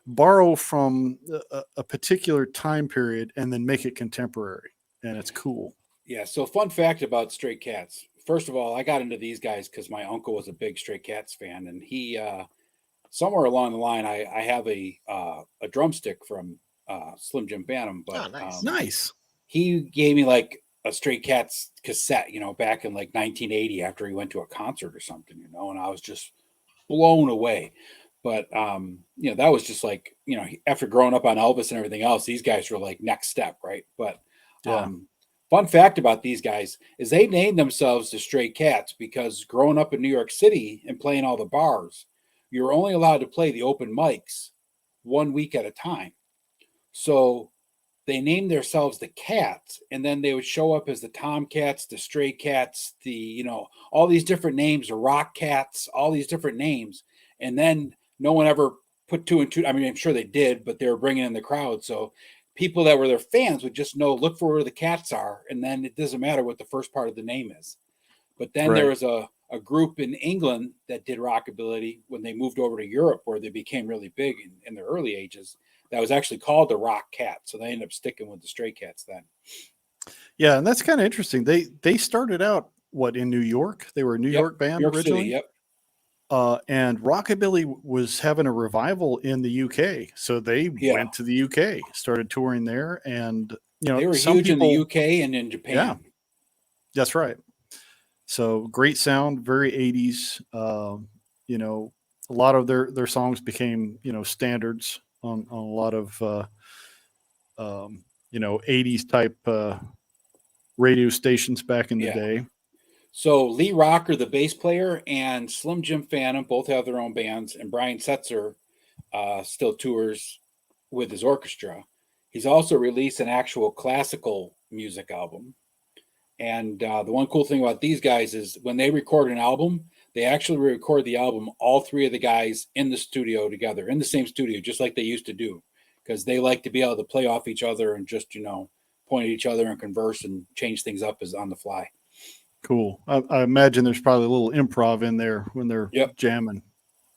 borrow from a particular time period and then make it contemporary, and it's cool. Yeah. So, fun fact about Stray Cats. First of all, I got into these guys because my uncle was a big Stray Cats fan, and he somewhere along the line, I have a drumstick from Slim Jim Phantom, but nice. Nice. he gave me like a Stray Cats cassette, back in like 1980 after he went to a concert or something, and I was just blown away. But that was just like, after growing up on Elvis and everything else, these guys were like next step, right? But Yeah. Fun fact about these guys is they named themselves the Stray Cats because growing up in New York City and playing all the bars, you were only allowed to play the open mics 1 week at a time. So they named themselves the Cats, and then they would show up as the Tomcats, the Stray Cats, all these different names, the Rock Cats, all these different names. And then no one ever put two and two. I mean, I'm sure they did, but they were bringing in the crowd. So people that were their fans would just know, look for where the cats are. And then it doesn't matter what the first part of the name is. But then there was a group in England that did rockabilly when they moved over to Europe, where they became really big in their early ages. That was actually called the Rock Cat. So they ended up sticking with the Stray Cats then. Yeah, and that's kind of interesting. They started out in New York? They were a New York band New York originally. City, yep. And rockabilly was having a revival in the UK, so they went to the UK, started touring there, and they were huge in the UK and in Japan. Yeah, that's right. So great sound, very 80s. A lot of their songs became standards on a lot of 80s type radio stations back in the day. So Lee Rocker, the bass player, and Slim Jim Phantom both have their own bands, and Brian Setzer still tours with his orchestra. He's also released an actual classical music album. And the one cool thing about these guys is when they record an album, they actually record the album, all three of the guys in the studio together, in the same studio, just like they used to do, because they like to be able to play off each other and just, point at each other and converse and change things up as on the fly. Cool. I imagine there's probably a little improv in there when they're jamming.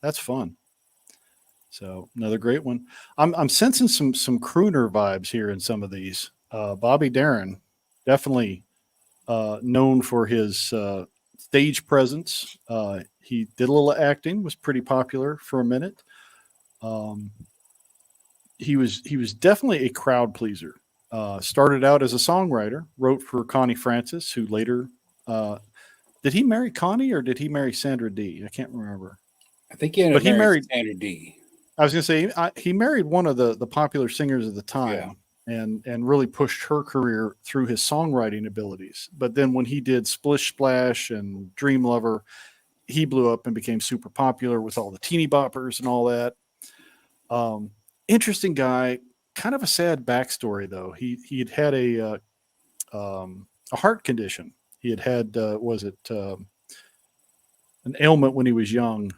That's fun. So another great one. I'm sensing some crooner vibes here in some of these. Bobby Darin, definitely known for his stage presence. He did a little acting, was pretty popular for a minute. He was definitely a crowd pleaser. Started out as a songwriter, wrote for Connie Francis, who later did he marry Connie or did he marry Sandra Dee? I can't remember. I think he married Sandra Dee. I was going to say he married one of the popular singers of the time, and really pushed her career through his songwriting abilities. But then when he did Splish Splash and Dream Lover, he blew up and became super popular with all the teeny boppers and all that. Interesting guy. Kind of a sad backstory though. He had a heart condition. He had an ailment when he was young,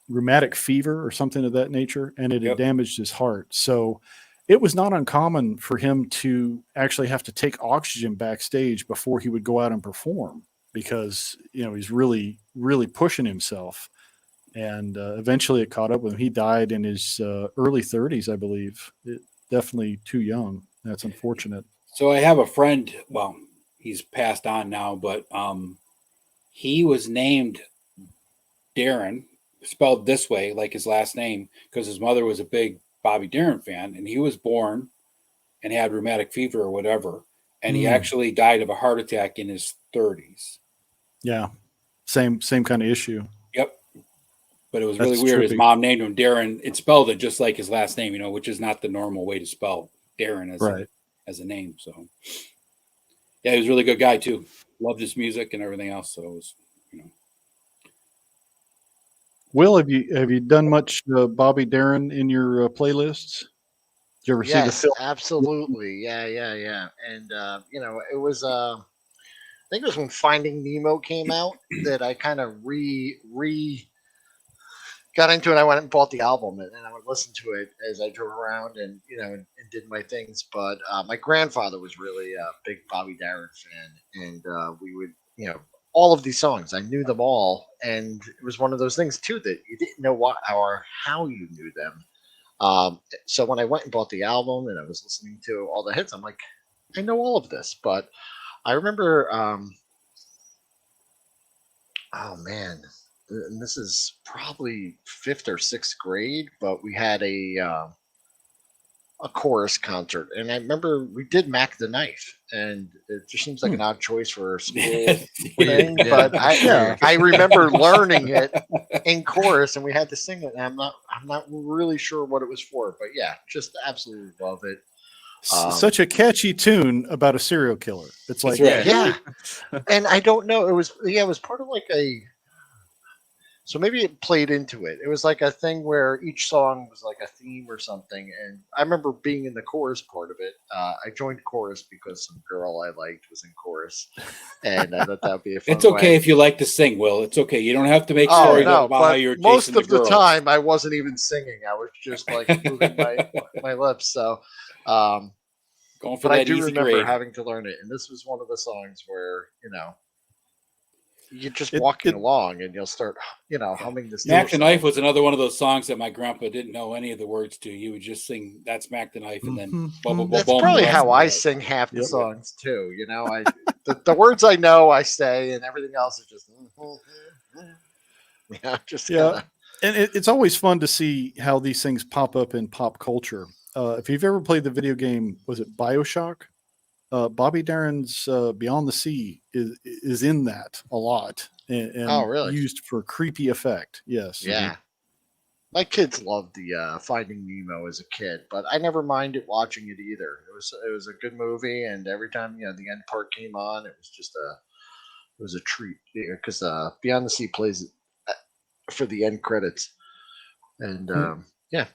rheumatic fever or something of that nature, and it had damaged his heart. So it was not uncommon for him to actually have to take oxygen backstage before he would go out and perform, because he's really, really pushing himself. And eventually it caught up with him. He died in his early 30s, I believe. Definitely too young. That's unfortunate. So I have a friend, well, he's passed on now, but he was named Darin, spelled this way, like his last name, because his mother was a big Bobby Darin fan, and he was born and had rheumatic fever or whatever, and he actually died of a heart attack in his 30s. Yeah, same kind of issue. Yep. But it was really weird. Trippy. His mom named him Darin. It spelled it just like his last name, which is not the normal way to spell Darin as a name. So, yeah, he was a really good guy too. Loved his music and everything else. So it was, Will, have you done much Bobby Darin in your playlists? Did you ever see the film? Absolutely. Yeah. And it was I think it was when Finding Nemo came out that I kind of re got into it. I went and bought the album, and I would listen to it as I drove around and and did my things. But my grandfather was really a big Bobby Darin fan, and we would all of these songs, I knew them all, and it was one of those things too that you didn't know what or how you knew them. So when I went and bought the album and I was listening to all the hits, I'm like, I know all of this. But I remember, oh man, and this is probably 5th or 6th grade, but we had a chorus concert, and I remember we did Mac the Knife, and it just seems like an odd choice for a school thing, but I remember learning it in chorus, and we had to sing it, and I'm not really sure what it was for, but yeah, just absolutely love it. Such a catchy tune about a serial killer. It's like, right. Yeah. And I don't know. It was part of like a, so maybe it played into it. It was like a thing where each song was like a theme or something. And I remember being in the chorus part of it. I joined chorus because some girl I liked was in chorus. And I thought that would be a fun It's okay way. if you like to sing, Will. It's okay. You don't have to make Oh, stories no, about how but you're most chasing of the girls. time I wasn't even singing. I was just like moving my lips. So, Going for but I that do easy remember grade. having to learn it. And this was one of the songs where, you're just It- walking it- along and you'll start, humming this. Smack the song. Knife was another one of those songs that my grandpa didn't know any of the words to. He would just sing that Smack the Knife and then Mhm. bum, bum, bum, That's bum, probably the rest how of I it. sing half the Yep. songs too. The words I know I say, and everything else is just just Yeah. kind of. And it's always fun to see how these things pop up in pop culture. If you've ever played the video game, was it BioShock? Bobby Darin's Beyond the Sea is in that a lot and Oh, really? used for creepy effect. Yes. Yeah. My kids loved the Finding Nemo as a kid, but I never minded watching it either. It was a good movie, and every time the end part came on, it was a treat because Beyond the Sea plays it for the end credits, and yeah.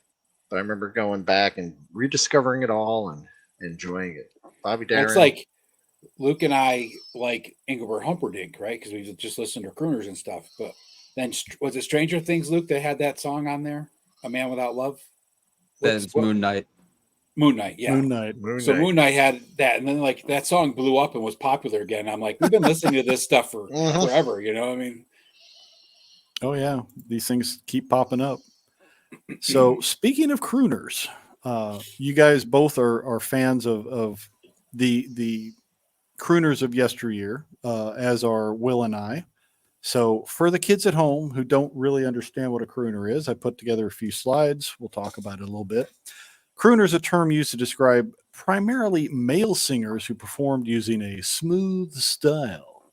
But I remember going back and rediscovering it all and enjoying it. Bobby Darin. It's like Luke and I like Engelbert Humperdinck, right? Because we just listened to crooners and stuff. But then was it Stranger Things, Luke, that had that song on there? A Man Without Love? That's Moon Knight. Moon Knight, yeah. Moon Knight. Moon Knight had that, and then like that song blew up and was popular again. I'm like, we've been listening to this stuff for forever, I mean. Oh yeah, these things keep popping up. So speaking of crooners, you guys both are fans of the crooners of yesteryear, as are Will and I. So for the kids at home who don't really understand what a crooner is, I put together a few slides. We'll talk about it a little bit. Crooner is a term used to describe primarily male singers who performed using a smooth style,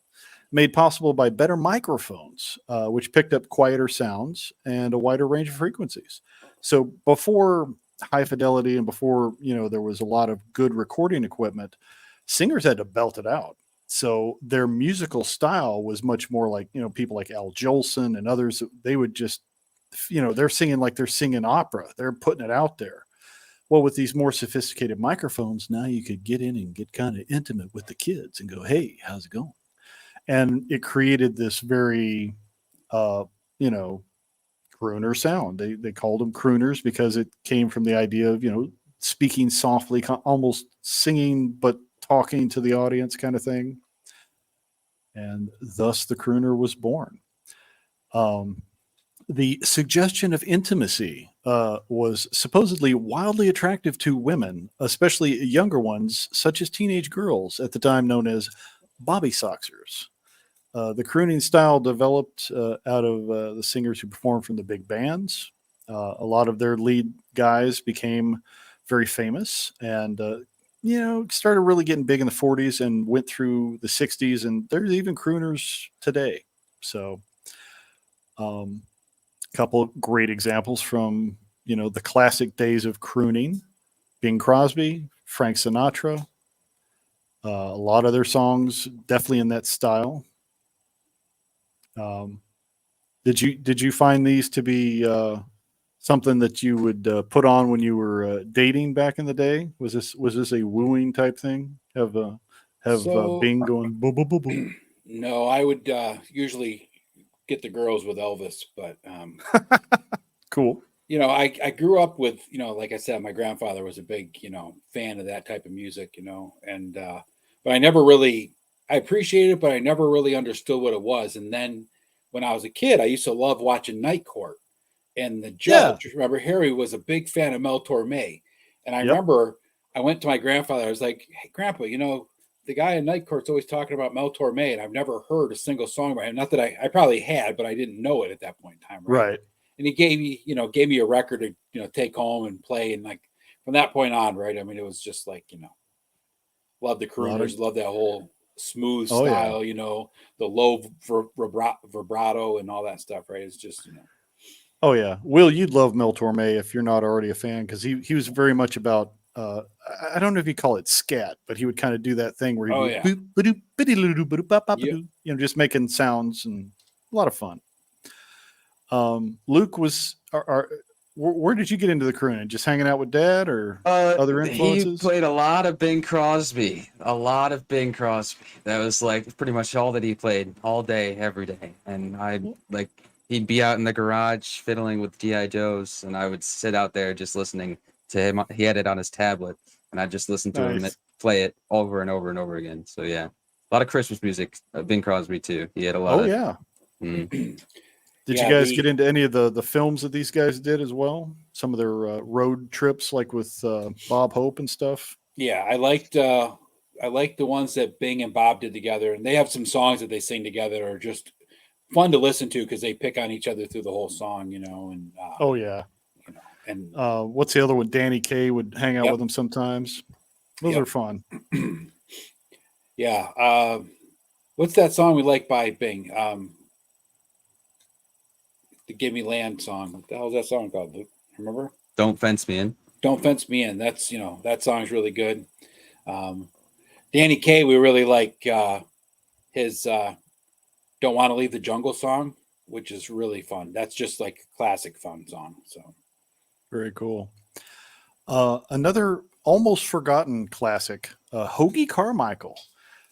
made possible by better microphones, which picked up quieter sounds and a wider range of frequencies. So before high fidelity and before there was a lot of good recording equipment, singers had to belt it out. So their musical style was much more like people like Al Jolson and others. They would just they're singing like they're singing opera. They're putting it out there. Well, with these more sophisticated microphones, now you could get in and get kind of intimate with the kids and go, "Hey, how's it going?" And it created this very, crooner sound. They called them crooners because it came from the idea of speaking softly, almost singing but talking to the audience, kind of thing. And thus the crooner was born. The suggestion of intimacy was supposedly wildly attractive to women, especially younger ones, such as teenage girls at the time known as bobby soxers. The crooning style developed out of the singers who performed from the big bands. A lot of their lead guys became very famous and, started really getting big in the 40s and went through the 60s. And there's even crooners today. So, couple of great examples from the classic days of crooning: Bing Crosby, Frank Sinatra. A lot of their songs definitely in that style. Did you find these to be something that you would put on when you were dating back in the day? Was this a wooing type thing? Have Bing going boo boo boo boo? No, I would usually get the girls with Elvis, but Cool. I grew up with, like I said, my grandfather was a big, fan of that type of music, and but I appreciated it, but I never really understood what it was. And then when I was a kid, I used to love watching Night Court, and the judge, remember, Harry was a big fan of Mel Torme. And I remember I went to my grandfather, I was like, "Hey, Grandpa, the guy in Night Court's always talking about Mel Torme, and I've never heard a single song by him. Not that I probably had, but I didn't know it at that point in time, Right. And he gave me a record to take home and play, and like from that point on, right? I mean, it was just like love the crooners, love that whole smooth style, the low vibrato and all that stuff, right? It's just Oh yeah, Will, you'd love Mel Torme if you're not already a fan, because he was very much about I don't know if you call it scat, but he would kind of do that thing where he Oh, would yeah. boop, ba-doop, biddy-loo-doo, ba-doop, bop, bop, Yep. ba-doo, just making sounds and a lot of fun. Luke was, where did you get into the crooning? Just hanging out with Dad or other He influences? played a lot of Bing Crosby. A lot of Bing Crosby. That was like pretty much all that he played all day, every day. And he'd be out in the garage fiddling with G.I. Joes, and I would sit out there just listening to him. He had it on his tablet, and I'd just listen to him Nice. play it over and over and over again. So yeah, a lot of Christmas music. Bing Crosby too. He had a lot Oh of. yeah. Mm. Did Yeah, you guys get into any of the films that these guys did as well? Some of their road trips, like with Bob Hope and stuff. Yeah, I liked the ones that Bing and Bob did together, and they have some songs that they sing together that are just fun to listen to because they pick on each other through the whole song, and Oh yeah. and What's the other one? Danny Kaye would hang out Yep. with them sometimes. Those Yep. are fun. yeah. What's that song we like by Bing? The "Give Me Land" song. What the hell is that song called, Luke? Remember? Don't fence me in. "Don't Fence Me In." That's that song's really good. Danny Kaye, we really like his "Don't Want to Leave the Jungle" song, which is really fun. That's just like a classic fun song. So Very cool. Another almost forgotten classic, Hoagie Carmichael.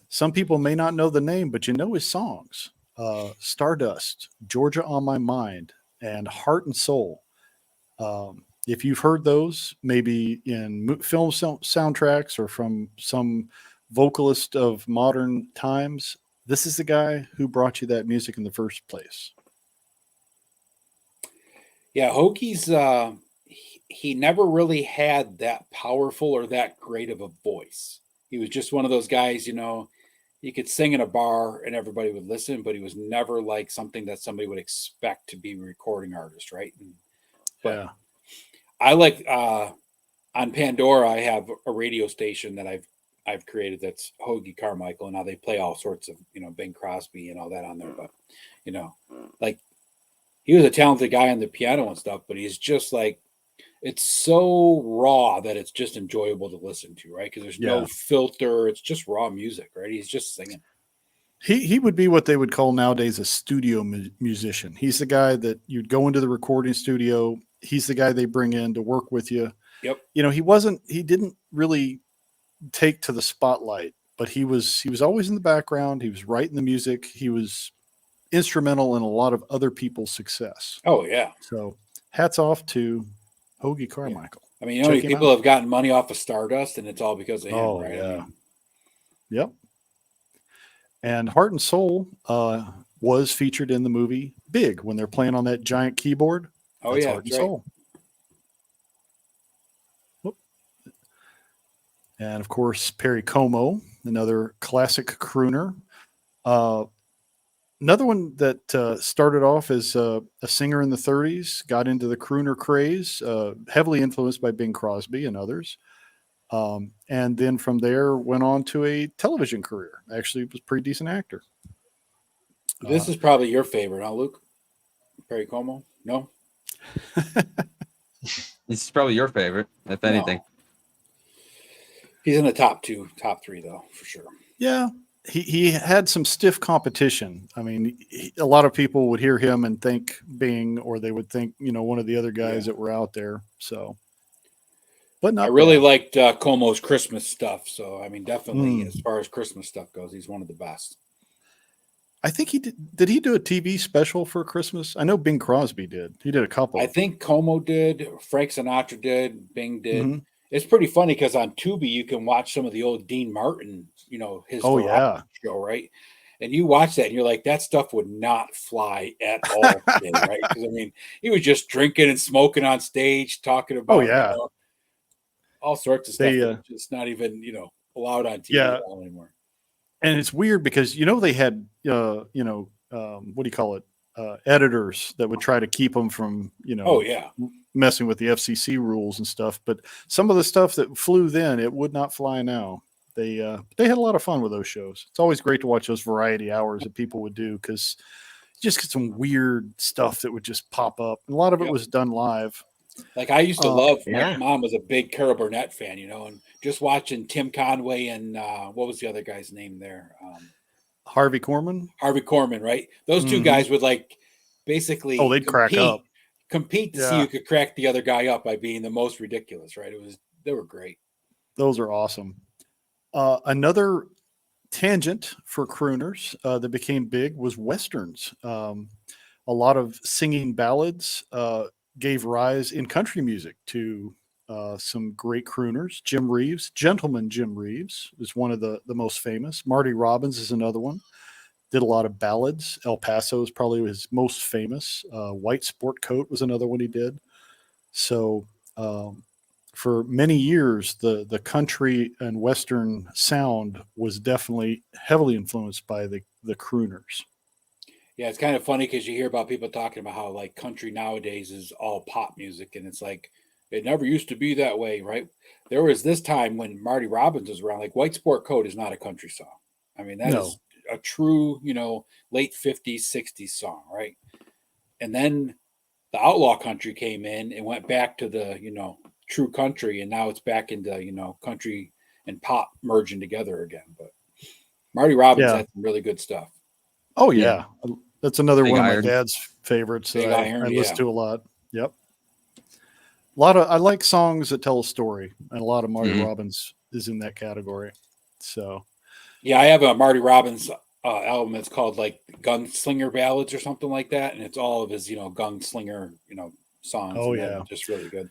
Some people may not know the name, but you know his songs. Stardust, Georgia on My Mind, and Heart and Soul. If you've heard those, maybe in film soundtracks or from some vocalist of modern times, this is the guy who brought you that music in the first place. yeah, Hoagie's he never really had that powerful or that great of a voice. He was just one of those guys, he could sing in a bar and everybody would listen, but he was never like something that somebody would expect to be a recording artist, right? But Yeah. I like on Pandora, I have a radio station that I've created that's Hoagie Carmichael, and now they play all sorts of Bing Crosby and all that on there. But like he was a talented guy on the piano and stuff, but he's just like it's so raw that it's just enjoyable to listen to, right? Because there's no Yeah. filter; it's just raw music, right? He's just singing. He would be what they would call nowadays a studio musician. He's the guy that you'd go into the recording studio. He's the guy they bring in to work with you. Yep. He didn't really take to the spotlight, but he was always in the background. He was writing the music. He was instrumental in a lot of other people's success. Oh yeah. So hats off to Hoagie Carmichael. I mean, how many Check him people out. have gotten money off of Stardust, and it's all because of him, Oh, right? yeah. Yep. And Heart and Soul was featured in the movie Big when they're playing on that giant keyboard. Oh That's yeah, Heart and that's right. Soul. Whoop. And of course, Perry Como, another classic crooner. Another one that started off as a singer in the 30s, got into the crooner craze, heavily influenced by Bing Crosby and others. And then from there went on to a television career. Actually, was a pretty decent actor. This is probably your favorite, huh, Luke? Perry Como? No? This is probably your favorite, if No. anything. He's in the top 3, though, for sure. Yeah, he had some stiff competition. I mean, a lot of people would hear him and think Bing, or they would think, one of the other guys that were out there. So, but not I really bad. liked Como's Christmas stuff. So, I mean, definitely as far as Christmas stuff goes, he's one of the best. I think he did. Did he do a TV special for Christmas? I know Bing Crosby did. He did a couple. I think Como did, Frank Sinatra did, Bing did. Mhm. It's pretty funny because on Tubi you can watch some of the old Dean Martin, his variety show, right? And you watch that and you're like, that stuff would not fly at all today, right? Because I mean, he was just drinking and smoking on stage, talking about all sorts of stuff that's just not even allowed on TV at all anymore. And it's weird because they had what do you call it, editors that would try to keep them from messing with the FCC rules and stuff. But some of the stuff that flew then, it would not fly now. They had a lot of fun with those shows. It's always great to watch those variety hours that people would do because you just get some weird stuff that would just pop up. And a lot of it was done live. Like I used to love. My Yeah. mom was a big Carol Burnett fan, and just watching Tim Conway and what was the other guy's name there? Harvey Korman. Harvey Korman, right? Those two Mhm. guys would like basically Oh, they'd crack up. compete to see Yeah. who could crack the other guy up by being the most ridiculous, right? They were great. Those are awesome. Another tangent for crooners that became big was westerns. A lot of singing ballads gave rise in country music to some great crooners. Jim Reeves, Gentleman Jim Reeves, is one of the most famous. Marty Robbins is another one. Did a lot of ballads. El Paso is probably his most famous. White Sport Coat was another one he did. So for many years, the country and western sound was definitely heavily influenced by the crooners. Yeah, it's kind of funny because you hear about people talking about how like country nowadays is all pop music, and it's like it never used to be that way, right? There was this time when Marty Robbins was around. Like White Sport Coat is not a country song. I mean, that No. is a true, late 50s, 60s song, right? And then the outlaw country came in and went back to the, true country, and now it's back into, country and pop merging together again. But Marty Robbins Yeah. had some really good stuff. Oh yeah. That's another Big one of Iron. my dad's favorites that Big I Iron, listen yeah. to a lot. Yep. I like songs that tell a story, and a lot of Marty Mhm. Robbins is in that category. So Yeah, I have a Marty Robbins album. It's called like Gunslinger Ballads or something like that, and it's all of his, gunslinger, songs. Oh, and they're yeah. just really good.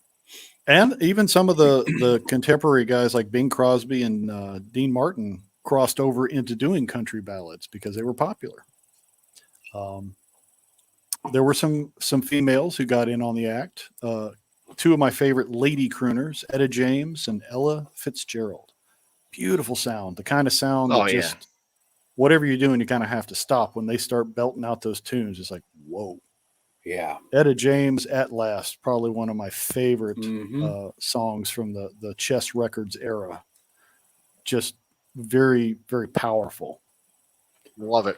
and even some of the contemporary guys like Bing Crosby and Dean Martin crossed over into doing country ballads because they were popular. There were some females who got in on the act. Two of my favorite lady crooners, Etta James and Ella Fitzgerald. Beautiful sound, the kind of sound that just whatever you're doing, you kind of have to stop when they start belting out those tunes. It's like, whoa. Yeah. Etta James, At Last, probably one of my favorite Mhm. songs from the Chess Records era. Just very, very powerful. Love it.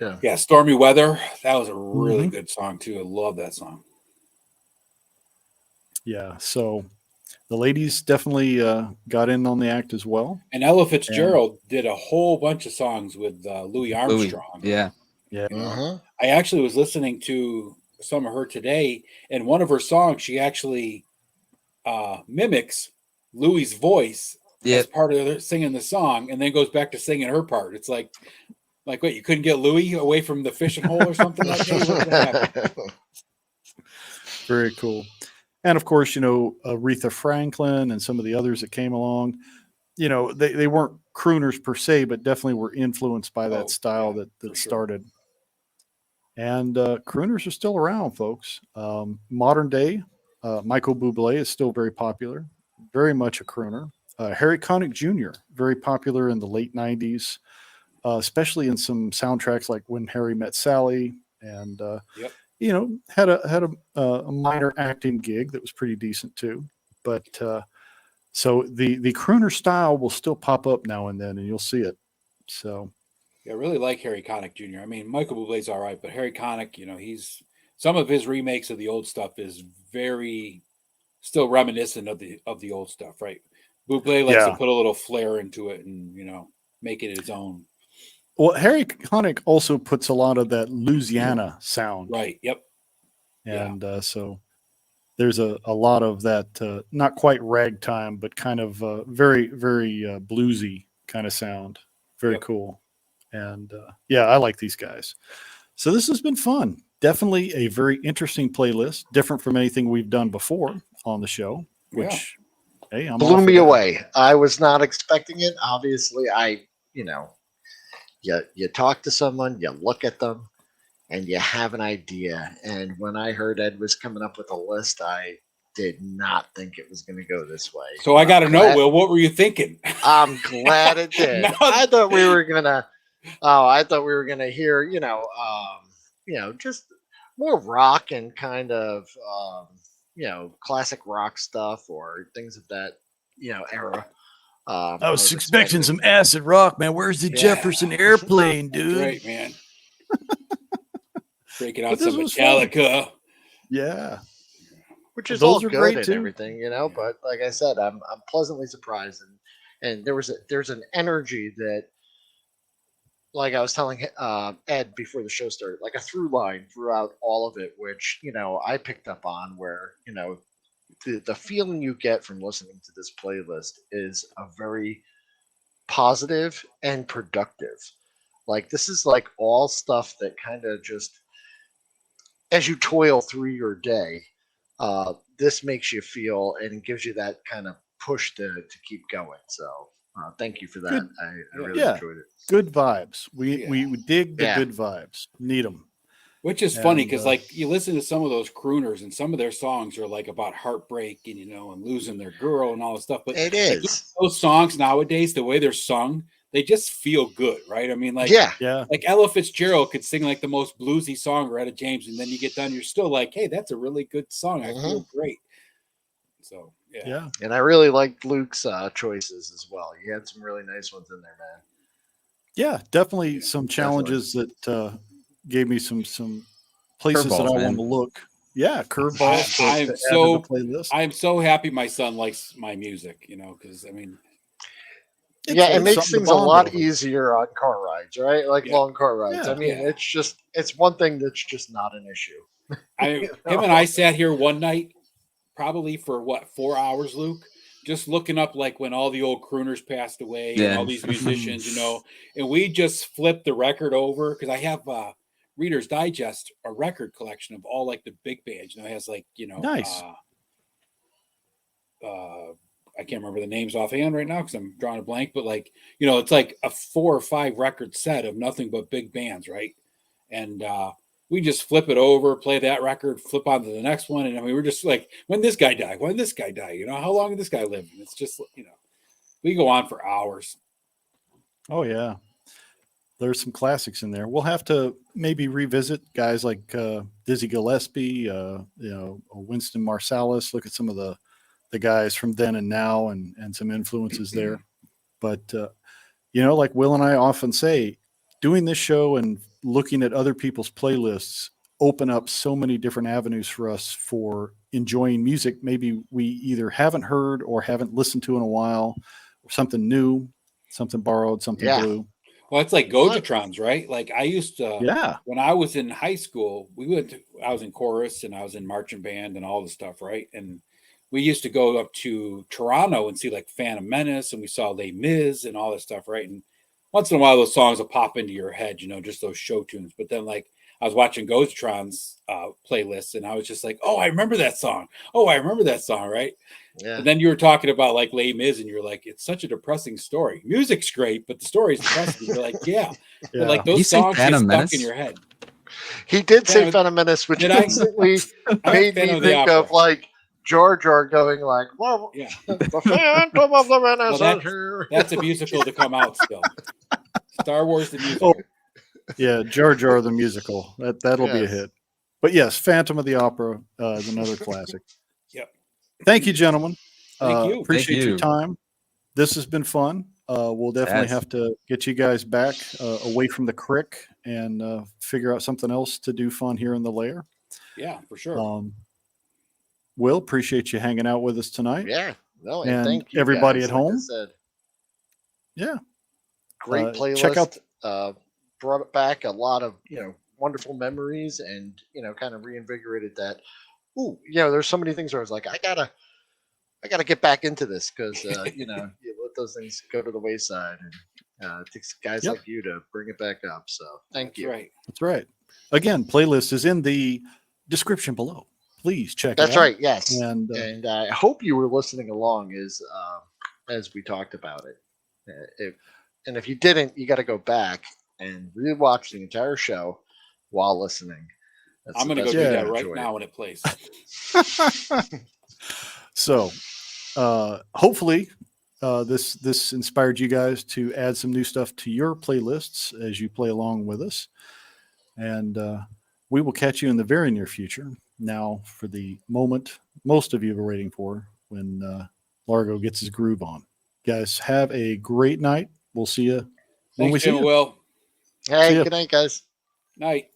Yeah. Yeah, Stormy Weather. That was a really Mhm. good song too. I love that song. Yeah, so the ladies definitely got in on the act as well. And Ella Fitzgerald did a whole bunch of songs with Louis Armstrong. Yeah. Yeah. Mhm. I actually was listening to some of her today, and one of her songs, she actually mimics Louis' voice as Yep. part of her singing the song, and then goes back to singing her part. It's like what, you couldn't get Louis away from the fishing hole or something like that? What's happening? Very cool. And of course, Aretha Franklin and some of the others that came along, they weren't crooners per se, but definitely were influenced by that Oh, style yeah, that for sure. started. And crooners are still around, folks. Modern day, Michael Bublé is still very popular, very much a crooner. Harry Connick Jr., very popular in the late 90s, especially in some soundtracks like When Harry Met Sally, and Yep. had a minor acting gig that was pretty decent too. But so the crooner style will still pop up now and then, and you'll see it. So Yeah, I really like Harry Connick Jr. I mean, Michael Bublé's all right, but Harry Connick, he's some of his remakes of the old stuff is very still reminiscent of the old stuff, right? Bublé likes to Yeah. put a little flair into it and make it his own. Well, Harry Connick also puts a lot of that Louisiana sound, Right. Yep. and so there's a lot of that, not quite ragtime, but kind of very, very bluesy kind of sound. Very Yep. cool. And yeah, I like these guys. So this has been fun. Definitely a very interesting playlist, different from anything we've done before on the show, which, hey, I'm Blew all for me that. away. I was not expecting it. Obviously, you talk to someone, you look at them, and you have an idea. And when I heard Ed was coming up with a list, I did not think it was going to go this way. So I got to know, glad- Will, what were you thinking? I'm glad it did. Now- I thought we were gonna. Oh, I thought we were gonna hear, just more rock and kind of, classic rock stuff or things of that, era. I was expecting some acid rock, man. Where's the Yeah. Jefferson airplane, dude? Great, man. Breaking out But this some was fun. Metallica. Yeah. which is Those all are good great and too. everything, you know. But like I said, I'm pleasantly surprised, and there's an energy that, like I was telling Ed before the show started, like a through line throughout all of it, which I picked up on, where the feeling you get from listening to this playlist is a very positive and productive. Like this is like all stuff that kind of just, as you toil through your day, this makes you feel and gives you that kind of push to keep going. So thank you for that. Good. I really Yeah. enjoyed it. Good vibes. We Yeah. we dig the Yeah. good vibes. Need them. Which is funny And, because, like, you listen to some of those crooners, and some of their songs are like about heartbreak and and losing their girl and all this stuff. But It like, is. those songs nowadays, the way they're sung, they just feel good, right? I mean, like, Yeah. Yeah. like Ella Fitzgerald could sing like the most bluesy song, or Etta James, and then you get done, you're still like, hey, that's a really good song. I feel great. So yeah. Yeah. And I really liked Luke's choices as well. You had some really nice ones in there, man. Yeah. Definitely some challenges that gave me some places that I Curveballs, want man. to look. Yeah, curveballs to add to the playlist. I'm so happy my son likes my music, because I mean, It makes something to things a bond lot over. easier on car rides, right? Like long car rides. Yeah. I mean, Yeah. it's one thing that's just not an issue. him and I sat here one night, probably for 4 hours, Luke, just looking up like when all the old crooners passed away and all these musicians, and we just flipped the record over because I have Reader's Digest, a record collection of all like the big bands. It has like Nice. I can't remember the names offhand right now because I'm drawing a blank, but like it's like a 4 or 5 record set of nothing but big bands, right? And we just flip it over, play that record, flip on to the next one, and I mean we're just like, when this guy died, how long did this guy live? And it's just we go on for hours. Oh yeah. There's some classics in there. We'll have to maybe revisit guys like Dizzy Gillespie, Winston Marsalis, look at some of the guys from then and now and some influences there. But, like Will and I often say, doing this show and looking at other people's playlists open up so many different avenues for us for enjoying music maybe we either haven't heard or haven't listened to in a while, or something new, something borrowed, something blue. Well, it's like Gojatrons, right? Like I used to, when I was in high school, I was in chorus and I was in marching band and all the stuff, right? And we used to go up to Toronto and see like Phantom Menace, and we saw Les Mis and all this stuff, right? And once in a while, those songs will pop into your head, just those show tunes. But then, like, I was watching Gojatron's playlists, and I was just like, "Oh, I remember that song. Oh, I remember that song, right?" Yeah. And then you were talking about like Les Mis, and you're like, "It's such a depressing story. Music's great, but the story's depressing." You're like, "Yeah." But like those songs get stuck in your head. He did say Phantom Menace, which instantly made me think of like Jar Jar going like, "Well, the Phantom of the Menace." Well, that's a musical to come out still. Star Wars the musical. Yeah, Jar Jar the musical. That'll be a hit. But yes, Phantom of the Opera is another classic. Yep. Thank you, gentlemen. Thank you. Appreciate your time. This has been fun. We'll definitely have to get you guys back away from the crick and figure out something else to do fun here in the lair. Yeah, for sure. Will, appreciate you hanging out with us tonight. Yeah. No, and thank you everybody guys, at home. like yeah. Great playlist. Check out. Brought back a lot of wonderful memories, and kind of reinvigorated that. Ooh, there's so many things where I was like, I gotta get back into this because you let those things go to the wayside, and it takes guys like you to bring it back up. So thank you. Right. That's right. Again, playlist is in the description below. Please check it out. That's right. Yes. And I hope you were listening along as we talked about it. If you didn't, you got to go back and rewatch the entire show while listening. I'm going to go do that right now when it plays. So, hopefully, this inspired you guys to add some new stuff to your playlists as you play along with us. And we will catch you in the very near future. Now, for the moment most of you are waiting for, when Largo gets his groove on. Guys, have a great night. We'll see you when we see you. Will. Hey, good night, guys. Night.